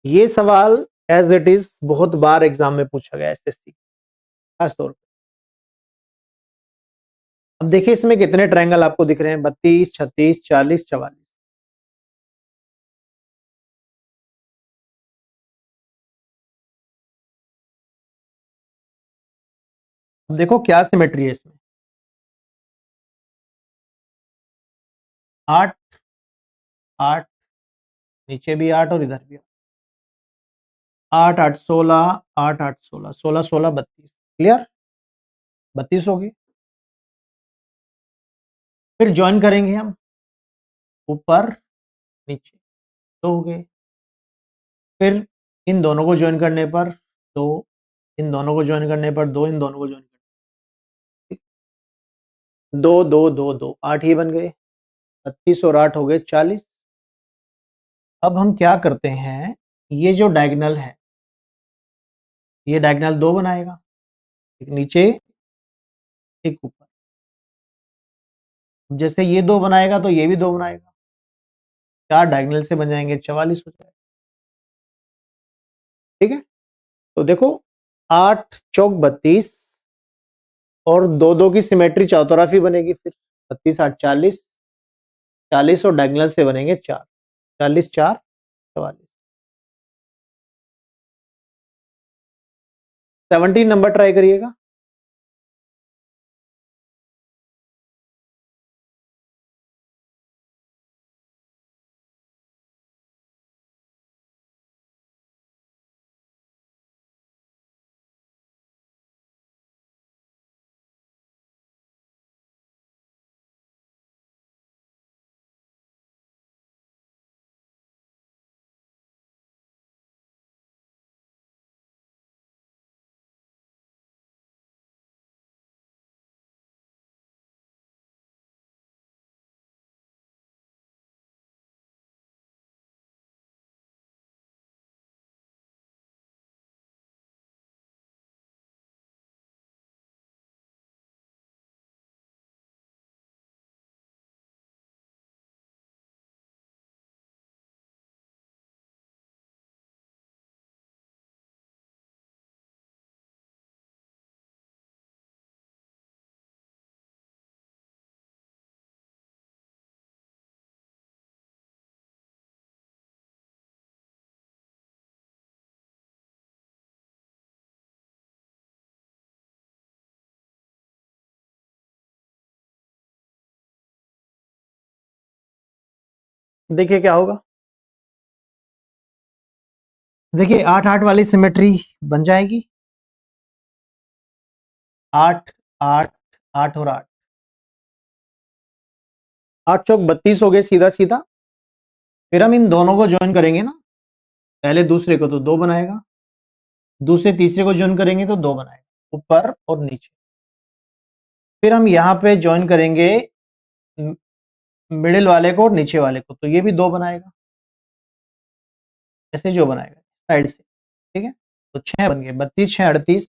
है। ये सवाल एज इट इज बहुत बार एग्जाम में पूछा गया एसएससी खास तौर पे। अब देखिए इसमें कितने ट्रायंगल आपको दिख रहे हैं, 32 36 40 44। अब देखो क्या सिमेट्री है इसमें, 8 8, नीचे भी 8 और इधर भी 8 8 16 8 8 16 16 16 32। क्लियर? 32 होगी। फिर ज्वाइन करेंगे हम ऊपर नीचे, 2 हो गए। फिर इन दोनों को ज्वाइन करने पर 2, इन दोनों को ज्वाइन करने पर 2, इन दोनों को ज्वाइन करने 2 2 2 2 8 ही बन गए। 32 और 8 हो गए 40। अब हम क्या करते हैं, ये जो डायगोनल है, ये डायगोनल 2 बनाएगा, एक नीचे एक ऊपर। जैसे ये 2 बनाएगा तो ये भी 2 बनाएगा, 4 डायगोनल से बन जाएंगे, 44 हो जाएगा। ठीक है? तो देखो 8 चौक 32 और 2 2 की सिमेट्री चारों तरफ ही बनेगी। फिर 32 8 40, 40 और डायगोनल से बनेंगे 4, 40 4 44। 17 नंबर ट्राई करिएगा। देखिए क्या होगा। देखिए 8 8 वाली सिमेट्री बन जाएगी, 8 8 8 और 8, 8 चौक 32 हो गए सीधा सीधा। फिर हम इन दोनों को ज्वाइन करेंगे ना, पहले दूसरे को तो 2 बनाएगा, दूसरे तीसरे को ज्वाइन करेंगे तो 2 बनाएगा, ऊपर और नीचे। फिर हम यहाँ पे ज्वाइन करेंगे मिडिल वाले को और नीचे वाले को, तो ये भी 2 बनाएगा, ऐसे जो बनाएगा साइड से। ठीक है? तो 6 बन गए, 32 6 38।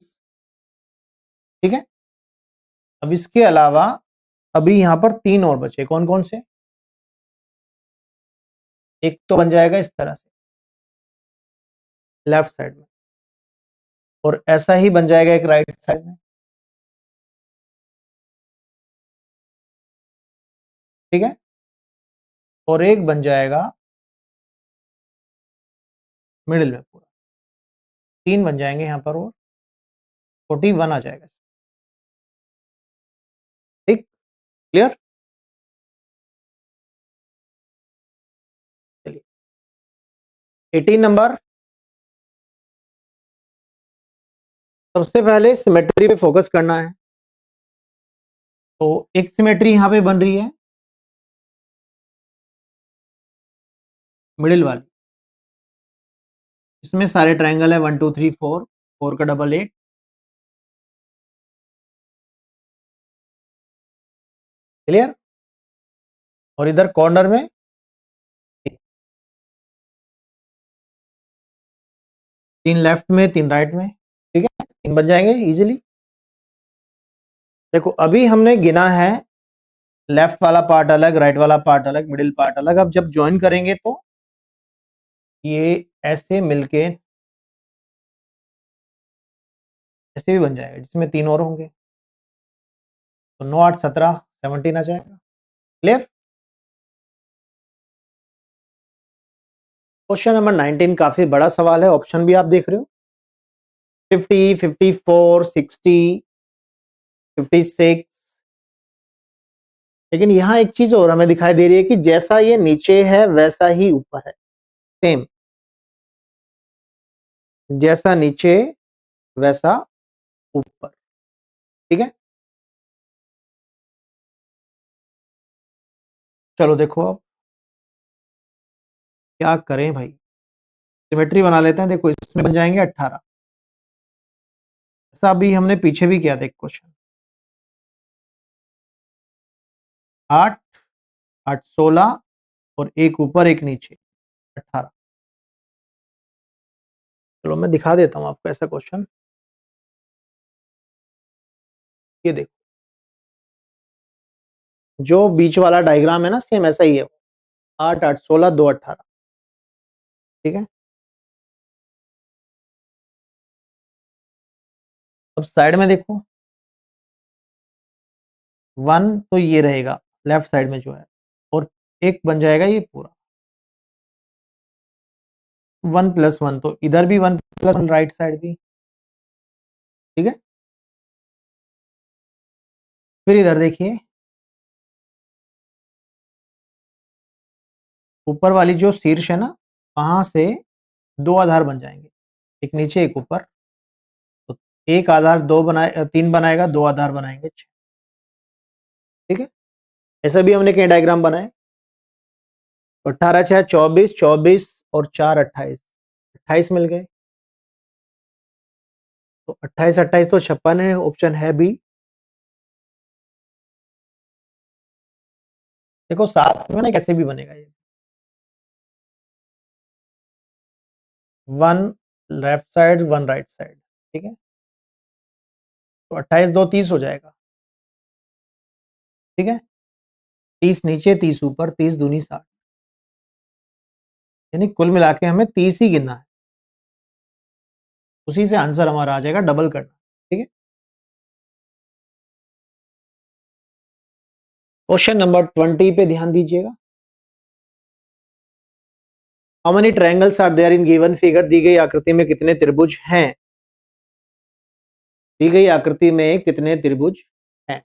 ठीक है? अब इसके अलावा अभी यहाँ पर 3 और बचे, कौन कौन से? एक तो बन जाएगा इस तरह से लेफ्ट साइड में, और ऐसा ही बन जाएगा एक राइट साइड में। ठीक है? और एक बन जाएगा मिडिल में पूरा, 3 बन जाएंगे यहाँ पर और 41 आ जाएगा। ठीक? क्लियर? चलिए 18 नंबर। सबसे पहले सिमेट्री पे फोकस करना है। तो एक सिमेट्री यहां पे बन रही है, मिडिल वाली, इसमें सारे ट्रायंगल है 1 2 3 4, 4 का डबल 8, क्लियर। और इधर कॉर्नर में 3 लेफ्ट में 3 राइट में, ठीक है, 3 बन जाएंगे इजीली। देखो अभी हमने गिना है लेफ्ट वाला पार्ट अलग, राइट वाला पार्ट अलग, मिडिल पार्ट अलग। अब जब ज्वाइन करेंगे तो ये ऐसे मिलके ऐसे भी बन जाएगा, जिसमें 3 और होंगे, तो 9 8 17 17 आ जाएगा, क्लियर। क्वेश्चन नंबर 19 काफी बड़ा सवाल है, ऑप्शन भी आप देख रहे हो, 50 54 60 56। लेकिन यहां एक चीज और हमें दिखाई दे रही है कि जैसा ये नीचे है वैसा ही ऊपर है, सेम, जैसा नीचे वैसा ऊपर, ठीक है। चलो देखो अब क्या करें भाई, सिमेट्री बना लेते हैं। देखो इसमें बन जाएंगे 18, ऐसा अभी हमने पीछे भी किया था एक क्वेश्चन, 8 8 16 और एक ऊपर एक नीचे 18। चलो मैं दिखा देता हूं आपको ऐसा क्वेश्चन, ये देखो जो बीच वाला डायग्राम है ना, सेम ऐसा ही है, 8 8 16 2 18, ठीक है। अब साइड में देखो 1 तो ये रहेगा लेफ्ट साइड में जो है, और एक बन जाएगा ये पूरा 1 + 1, तो इधर भी 1 + 1 राइट साइड भी, ठीक है। फिर इधर देखिए ऊपर वाली जो शीर्ष है ना, वहां से 2 आधार बन जाएंगे, एक नीचे एक ऊपर, तो एक आधार 2 बनाए 3 बनाएगा, 2 आधार बनाएंगे 6, ठीक है। ऐसा भी हमने कई डायग्राम बनाए, 18 6 24 24 और 4 28, 28 मिल गए, तो 28 28 तो 56 है, ऑप्शन है बी। देखो साथ में ना कैसे भी बनेगा ये, 1 लेफ्ट साइड 1 राइट साइड, ठीक है, तो 28 2 30 हो जाएगा, ठीक है। 30 नीचे 30 ऊपर, 30 दूनी 60, यानी कुल मिला के हमें 30 ही गिनना है, उसी से आंसर हमारा आ जाएगा, डबल करना, ठीक है। क्वेश्चन नंबर 20 पे ध्यान दीजिएगा। How many triangles are there in given figure, दी गई आकृति में कितने त्रिभुज हैं, दी गई आकृति में कितने त्रिभुज हैं।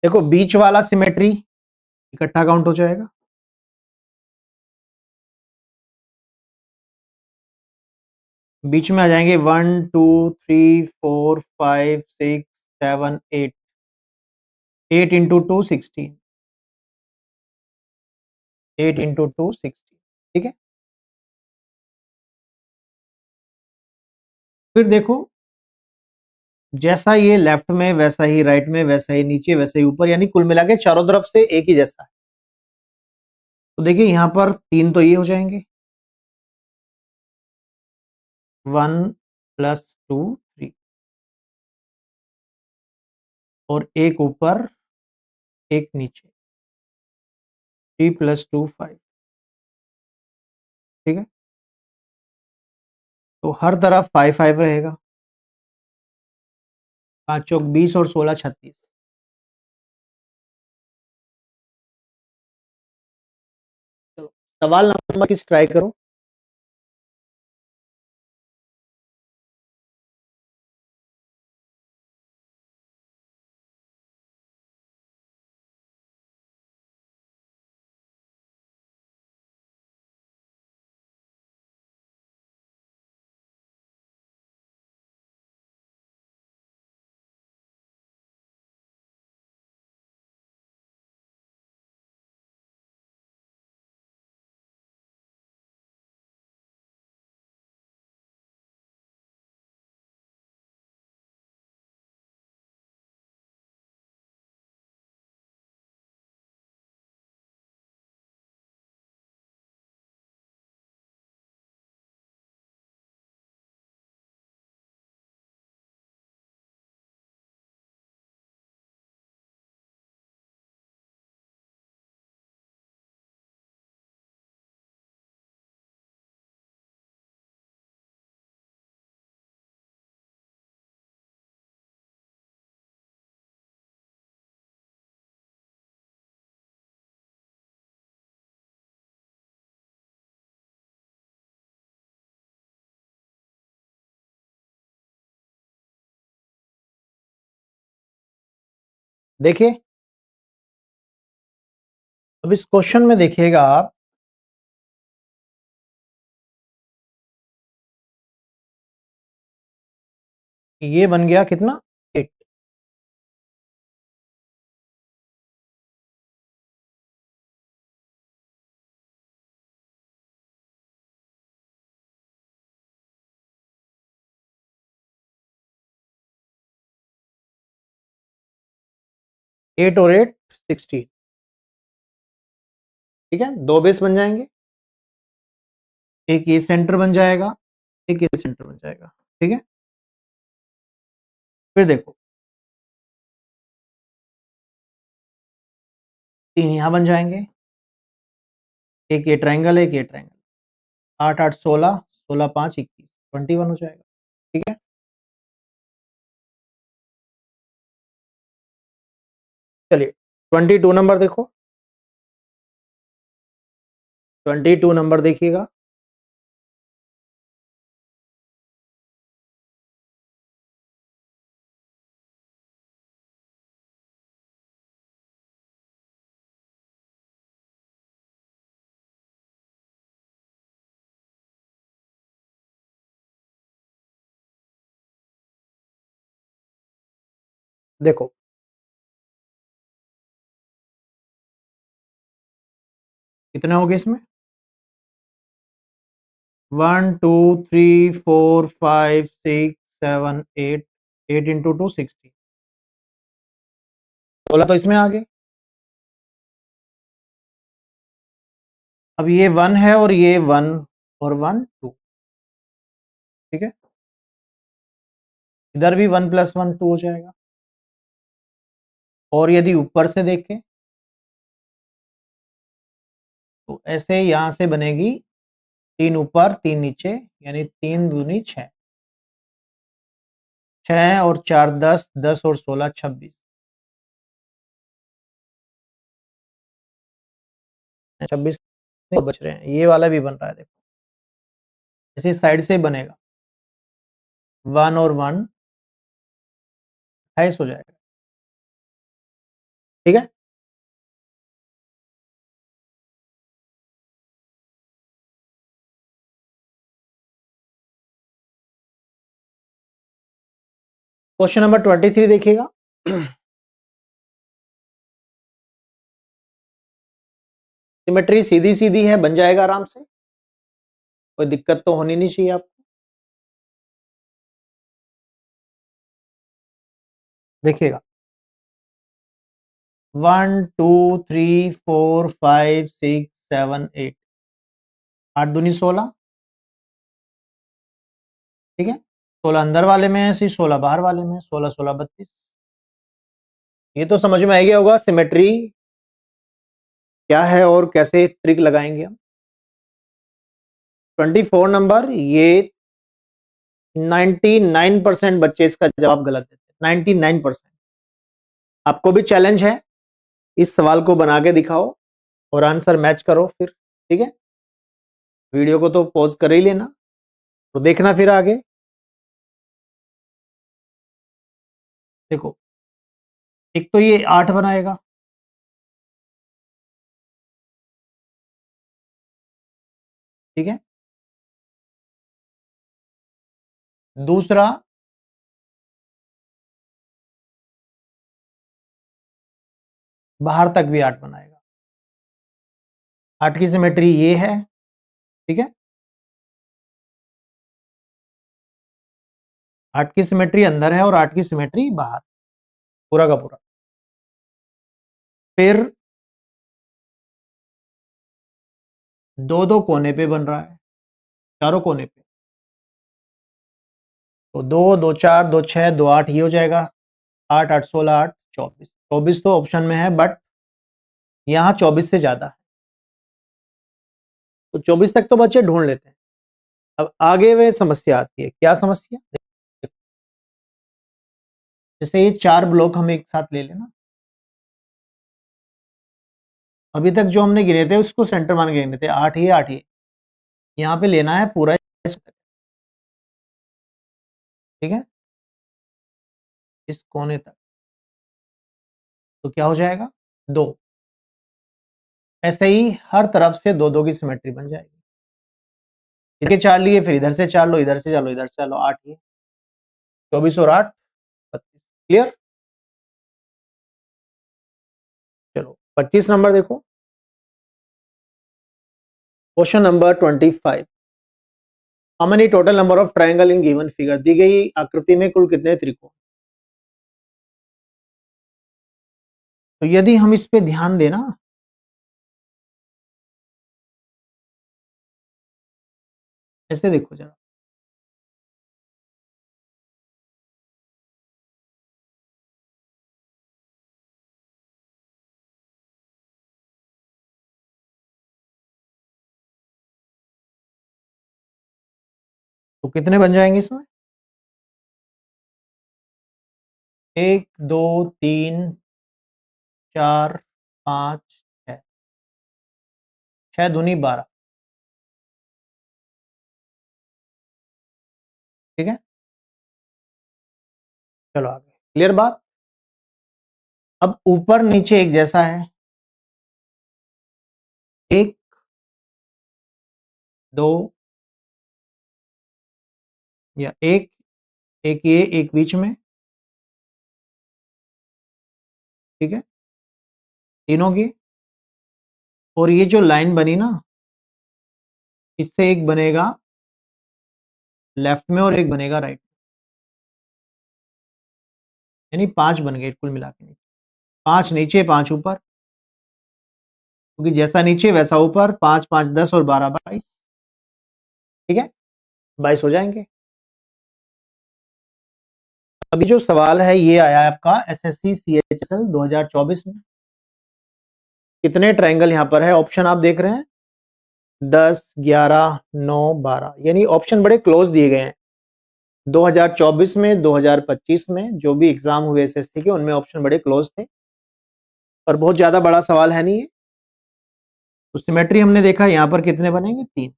देखो बीच वाला सिमेट्री इकट्ठा काउंट हो जाएगा, बीच में आ जाएंगे 1 2 3 4 5 6 7 8, 8 इंटू 2 16, 8 इंटू 2 16, ठीक है। फिर देखो जैसा ये लेफ्ट में वैसा ही राइट में, वैसा ही नीचे वैसा ही ऊपर, यानी कुल मिला के चारों तरफ से एक ही जैसा है। तो देखिए यहां पर 3 तो ये हो जाएंगे, 1 + 2 3, और एक ऊपर एक नीचे 3 + 2 5, ठीक है। तो हर तरफ 5 5 रहेगा, 5 चौक 20 और 16 36। चलो सवाल नंबर किस ट्राई करो। देखिए, अब इस क्वेश्चन में देखिएगा आप, ये बन गया कितना 8। 8 और 8 16। ठीक है, 2 बेस बन जाएंगे, एक ये सेंटर बन जाएगा, एक ये सेंटर बन जाएगा। ठीक है, फिर देखो 3 यहां बन जाएंगे, एक ये ट्रायंगल, एक ये ट्रायंगल। 8 8 16, 16 5 21, 21 हो जाएगा। ठीक है, चलिए 22 नंबर देखो, 22 नंबर देखिएगा। देखो कितने हो गए इसमें, 1 2 3 4 5 6 7 8, 8 इंटू 2 16, 16 तो इसमें आ गए। अब ये 1 है और ये 1 और 1 2। ठीक है, इधर भी 1 + 1 2 हो जाएगा। और यदि ऊपर से देखें तो ऐसे यहां से बनेगी 3 ऊपर 3 नीचे, यानी 3 दूनी 6, 6 और 4 10, 10 और 16 26, 26 बच रहे हैं। ये वाला भी बन रहा है, देखो इसी साइड से बनेगा, 1 और 1 28 हो जाएगा। ठीक है, क्वेश्चन नंबर 23 देखिएगा। सिमेट्री सीधी सीधी है, बन जाएगा आराम से, कोई दिक्कत तो होनी नहीं चाहिए आपको। देखिएगा 1 2 3 4 5 6 7 8, 8 दूनी 16। ठीक है, 16 अंदर वाले में है, 16 बाहर वाले में, 16 16 32। ये तो समझ में आ गया होगा सिमेट्री क्या है और कैसे ट्रिक लगाएंगे हम। 24 नंबर, ये 99% बच्चे इसका जवाब गलत देते हैं, 99%। आपको भी चैलेंज है, इस सवाल को बना के दिखाओ और आंसर मैच करो फिर। ठीक है, वीडियो को तो पॉज कर ही लेना, तो देखना फिर आगे। देखो एक तो ये 8 बनाएगा, ठीक है, दूसरा बाहर तक भी 8 बनाएगा। 8 की सिमेट्री ये है। ठीक है, 8 की सिमेट्री अंदर है और 8 की सिमेट्री बाहर, पूरा का पूरा। फिर दो दो कोने पे बन रहा है, चारों कोने पे, तो 2 2 4 2 6 2 8, ये हो जाएगा 8 8 16 8 24। 24 तो ऑप्शन में है, बट यहाँ 24 से ज्यादा है, तो 24 तक तो बच्चे ढूंढ लेते हैं। अब आगे वे समस्या आती है, क्या समस्या, जैसे ये 4 ब्लॉक हम एक साथ ले लेना, अभी तक जो हमने गिने थे उसको सेंटर मान के गिने थे, 8 ही 8 ही, यहाँ पे लेना है पूरा। ठीक है, इस कोने तक, तो क्या हो जाएगा 2। ऐसे ही हर तरफ से 2 2 की सिमेट्री बन जाएगी। इधर के 4 लिए, फिर इधर से 4 लो, इधर से 4 लो, इधर से 4 लो, 8 ये 24 और 8 32। क्लियर। चलो 25 नंबर देखो। Question number 25। How many total number of triangle in given figure. दी गई आकृति में कुल कितने त्रिकोण। तो यदि हम इस पे ध्यान देना, ऐसे देखो जरा, तो कितने बन जाएंगे इसमें, 1 2 3 4 5 6, 6 दूनी 12। ठीक है, चलो आगे। क्लियर बात। अब ऊपर नीचे एक जैसा है, 1 2 या 1 1 ये एक बीच में, ठीक है, तीनों की। और ये जो लाइन बनी ना, इससे एक बनेगा लेफ्ट में और एक बनेगा राइट, यानी 5 बन गए कुल मिला के। 5 नीचे 5 ऊपर, क्योंकि जैसा नीचे वैसा ऊपर, 5 5 10 और 12 22। ठीक है, 22 हो जाएंगे। अभी जो सवाल है ये आया है आपका एसएससी सीएचएसएल 2024 में। कितने ट्रायंगल यहां पर है, ऑप्शन आप देख रहे हैं 10 11 9 12, यानी ऑप्शन बड़े क्लोज दिए गए हैं। 2024 में 2025 में जो भी एग्जाम हुए एसएससी के, उनमें ऑप्शन बड़े क्लोज थे, और बहुत ज्यादा बड़ा सवाल है नहीं है। तो सिमेट्री हमने देखा यहां पर कितने बनेंगे, 3।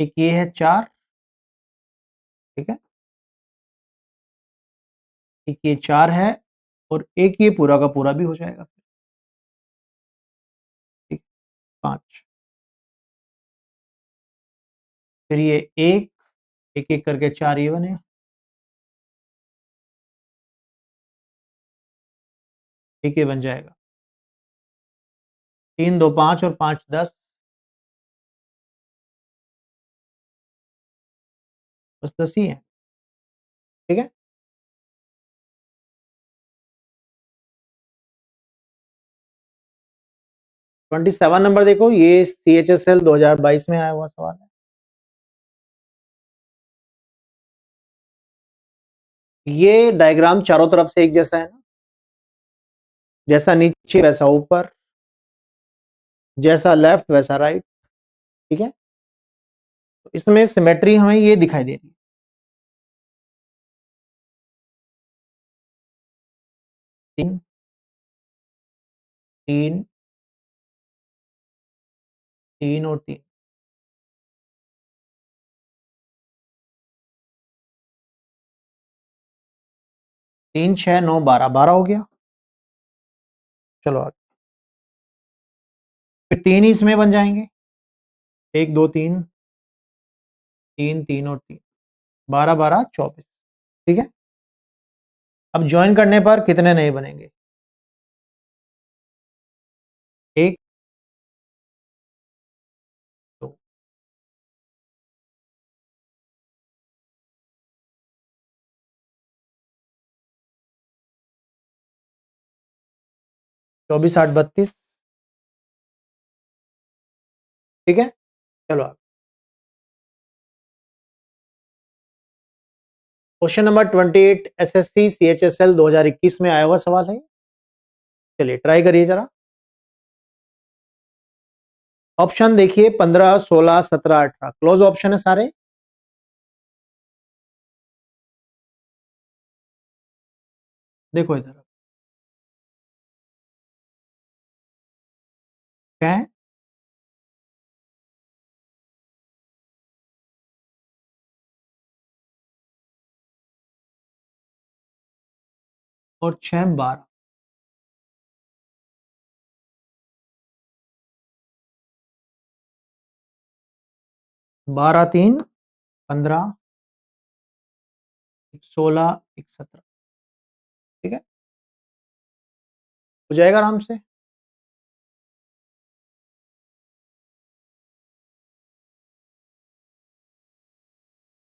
एक ये है 4, ठीक है, एक ये 4 है, और एक ये पूरा का पूरा भी हो जाएगा, ठीक, 5। फिर ये एक एक एक करके 4 ये बने, एक ये बन जाएगा। 3 2 5 और 5 10, बस 10 ही है। ठीक है, 27 नंबर देखो, ये सीएचएसएल 2022 में आया हुआ सवाल है। ये डायग्राम चारों तरफ से एक जैसा है ना, जैसा नीचे वैसा ऊपर, जैसा लेफ्ट वैसा राइट। ठीक है, तो इसमें सिमेट्री हमें ये दिखाई दे रही है। तीन तीन तीन और 3, 3 6 9 12, 12 हो गया। चलो आगे, फिर 3 ही इसमें बन जाएंगे, 1 2 3 3 3 और 3, 12 12 24। ठीक है, अब ज्वाइन करने पर कितने नए बनेंगे, 1 2, 24 8 32। ठीक है, चलो आगे। क्वेश्चन नंबर 28 एसएससी सीएचएसएल 2021 में आया हुआ सवाल है। चलिए ट्राई करिए जरा। ऑप्शन देखिए 15 16 17 18, क्लोज ऑप्शन है सारे। देखो इधर क्या है, और 6 12। 12 3 15, 16 17। ठीक है, हो जाएगा आराम से।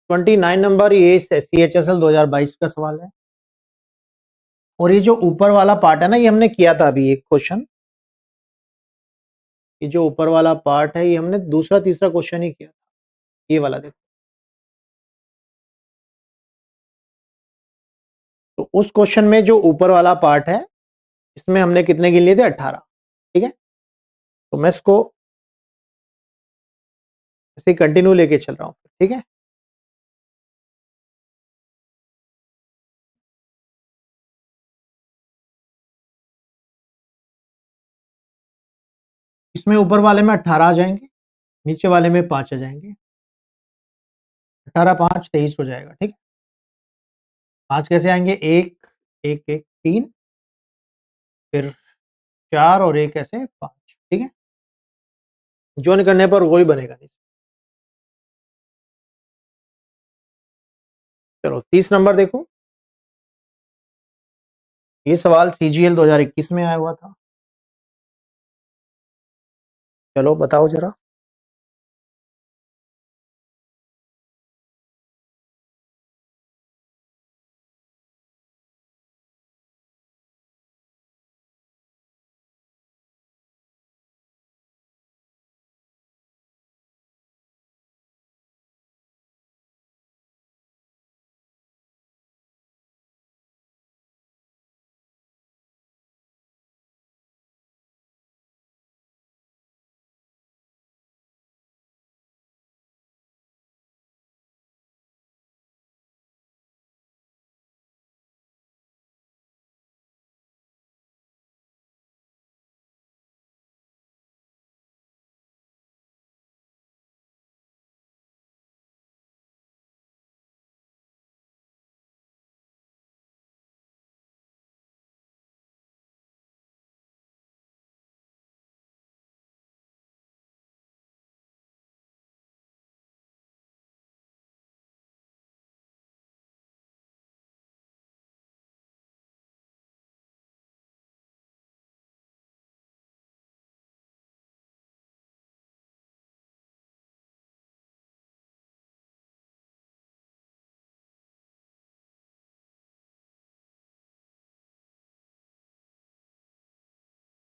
ट्वेंटी 29 नंबर, ये CHSL 2022 का सवाल है। और ये जो ऊपर वाला पार्ट है ना, ये हमने किया था अभी एक क्वेश्चन। ये जो ऊपर वाला पार्ट है, ये हमने दूसरा तीसरा क्वेश्चन ही किया था। ये वाला देखो, तो उस क्वेश्चन में जो ऊपर वाला पार्ट है, इसमें हमने कितने गिन लिए थे? 18। ठीक है, तो मैं इसको ऐसे कंटिन्यू लेके चल रहा हूँ। ठीक है, इसमें ऊपर वाले में 18 आ जाएंगे, नीचे वाले में 5 आ जाएंगे। 18 5 23 हो जाएगा। ठीक है, 5 कैसे आएंगे? 1 1 1 3, फिर 4 और 1 ऐसे 5। ठीक है, ज्वाइन करने पर वही बनेगा नहीं। चलो 30 नंबर देखो, ये सवाल CGL 2021 में आया हुआ था। चलो बताओ जरा।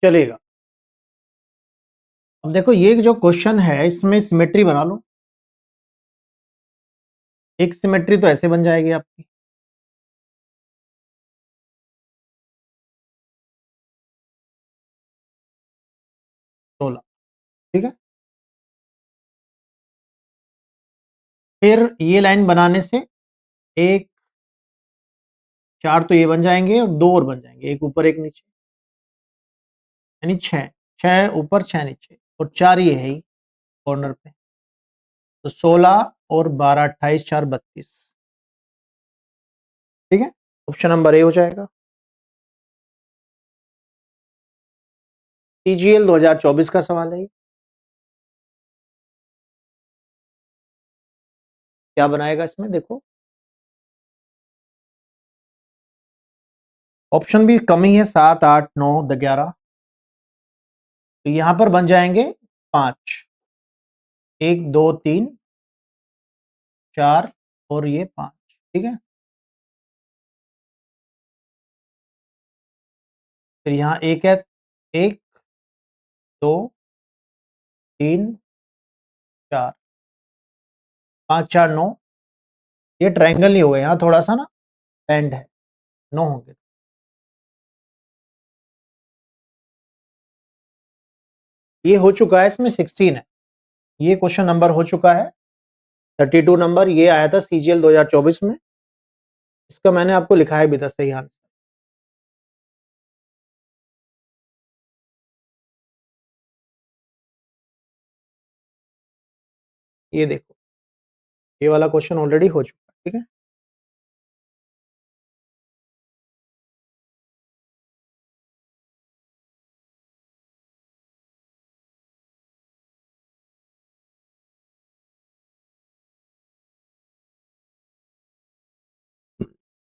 चलेगा। अब देखो, ये जो क्वेश्चन है, इसमें सिमेट्री बना लो। एक सिमेट्री तो ऐसे बन जाएगी आपकी, सोलह। ठीक है, फिर ये लाइन बनाने से एक 4 तो ये बन जाएंगे और 2 और बन जाएंगे, एक ऊपर एक नीचे, यानी 6। 6 ऊपर 6 नीचे और 4 ये है ही कॉर्नर पे। तो 16 और 12 28 4 32। ठीक है, ऑप्शन नंबर ए हो जाएगा। CGL 2024 का सवाल है। क्या बनाएगा इसमें? देखो, ऑप्शन भी कम ही है, 7 8 9 11। तो यहां पर बन जाएंगे 5, 1 2 3 4 और ये 5। ठीक है, फिर यहाँ एक है, 1 2 3 4, 5 4 9। ये ट्रायंगल नहीं होगा, यहाँ थोड़ा सा ना बेंड है, 9 होंगे। ये हो चुका है, इसमें 16 है। ये क्वेश्चन नंबर हो चुका है 32 नंबर। ये आया था CGL 2024 में। इसका मैंने आपको लिखा है भी था सही आंसर। ये देखो, ये वाला क्वेश्चन ऑलरेडी हो चुका है। ठीक है,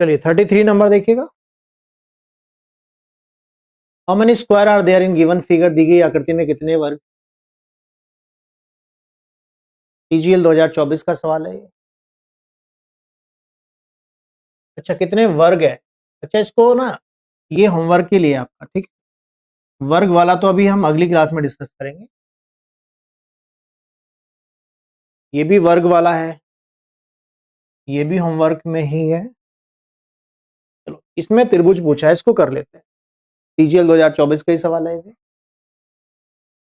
चलिए 33 नंबर देखिएगा। How many square are there in given figure, दी गई आकृति में कितने वर्ग। टीजीएल 2024 का सवाल है ये। अच्छा कितने वर्ग है, अच्छा इसको ना ये होमवर्क के लिए आपका, ठीक। वर्ग वाला तो अभी हम अगली क्लास में डिस्कस करेंगे। ये भी वर्ग वाला है, ये भी होमवर्क में ही है। चलो इसमें त्रिभुज पूछा है, इसको कर लेते हैं। टीजीएल 2024 का ही सवाल है ये।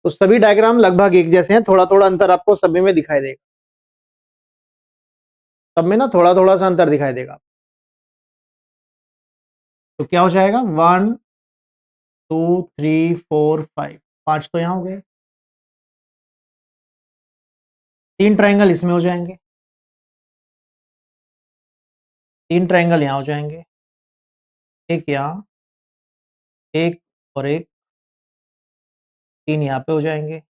तो सभी डायग्राम लगभग एक जैसे हैं, थोड़ा थोड़ा अंतर आपको सभी में दिखाई देगा, सब में ना थोड़ा थोड़ा सा अंतर दिखाई देगा। तो क्या हो जाएगा 1 2 3 4 5, 5 तो यहां हो गए। 3 ट्राइंगल इसमें हो जाएंगे, 3 ट्राइंगल यहां हो जाएंगे, एक यहां, एक और एक, 3 यहाँ पे हो जाएंगे,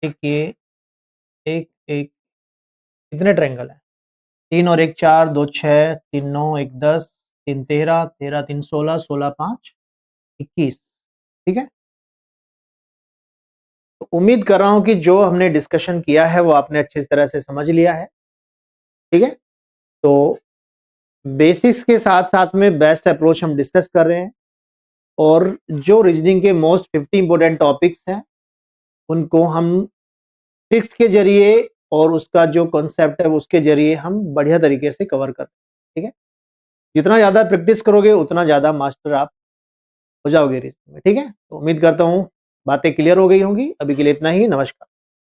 एक ये, एक एक, कितने ट्रायंगल है 3 और 1 4, 2 6, 3 9, 1 10, 3 13, 13 3 16, 16 5 21, ठीक है। तो उम्मीद कर रहा हूं कि जो हमने डिस्कशन किया है वो आपने अच्छी तरह से समझ लिया है, ठीक है। तो बेसिक्स के साथ साथ में बेस्ट अप्रोच हम डिस्कस कर रहे हैं, और जो रीजनिंग के मोस्ट 50 इंपोर्टेंट टॉपिक्स हैं उनको हम ट्रिक्स के जरिए और उसका जो कॉन्सेप्ट है उसके जरिए हम बढ़िया तरीके से कवर कर, ठीक है। जितना ज्यादा प्रैक्टिस करोगे उतना ज्यादा मास्टर आप हो जाओगे रीजनिंग में, ठीक है। तो उम्मीद करता हूँ बातें क्लियर हो गई होंगी। अभी के लिए इतना ही, नमस्कार।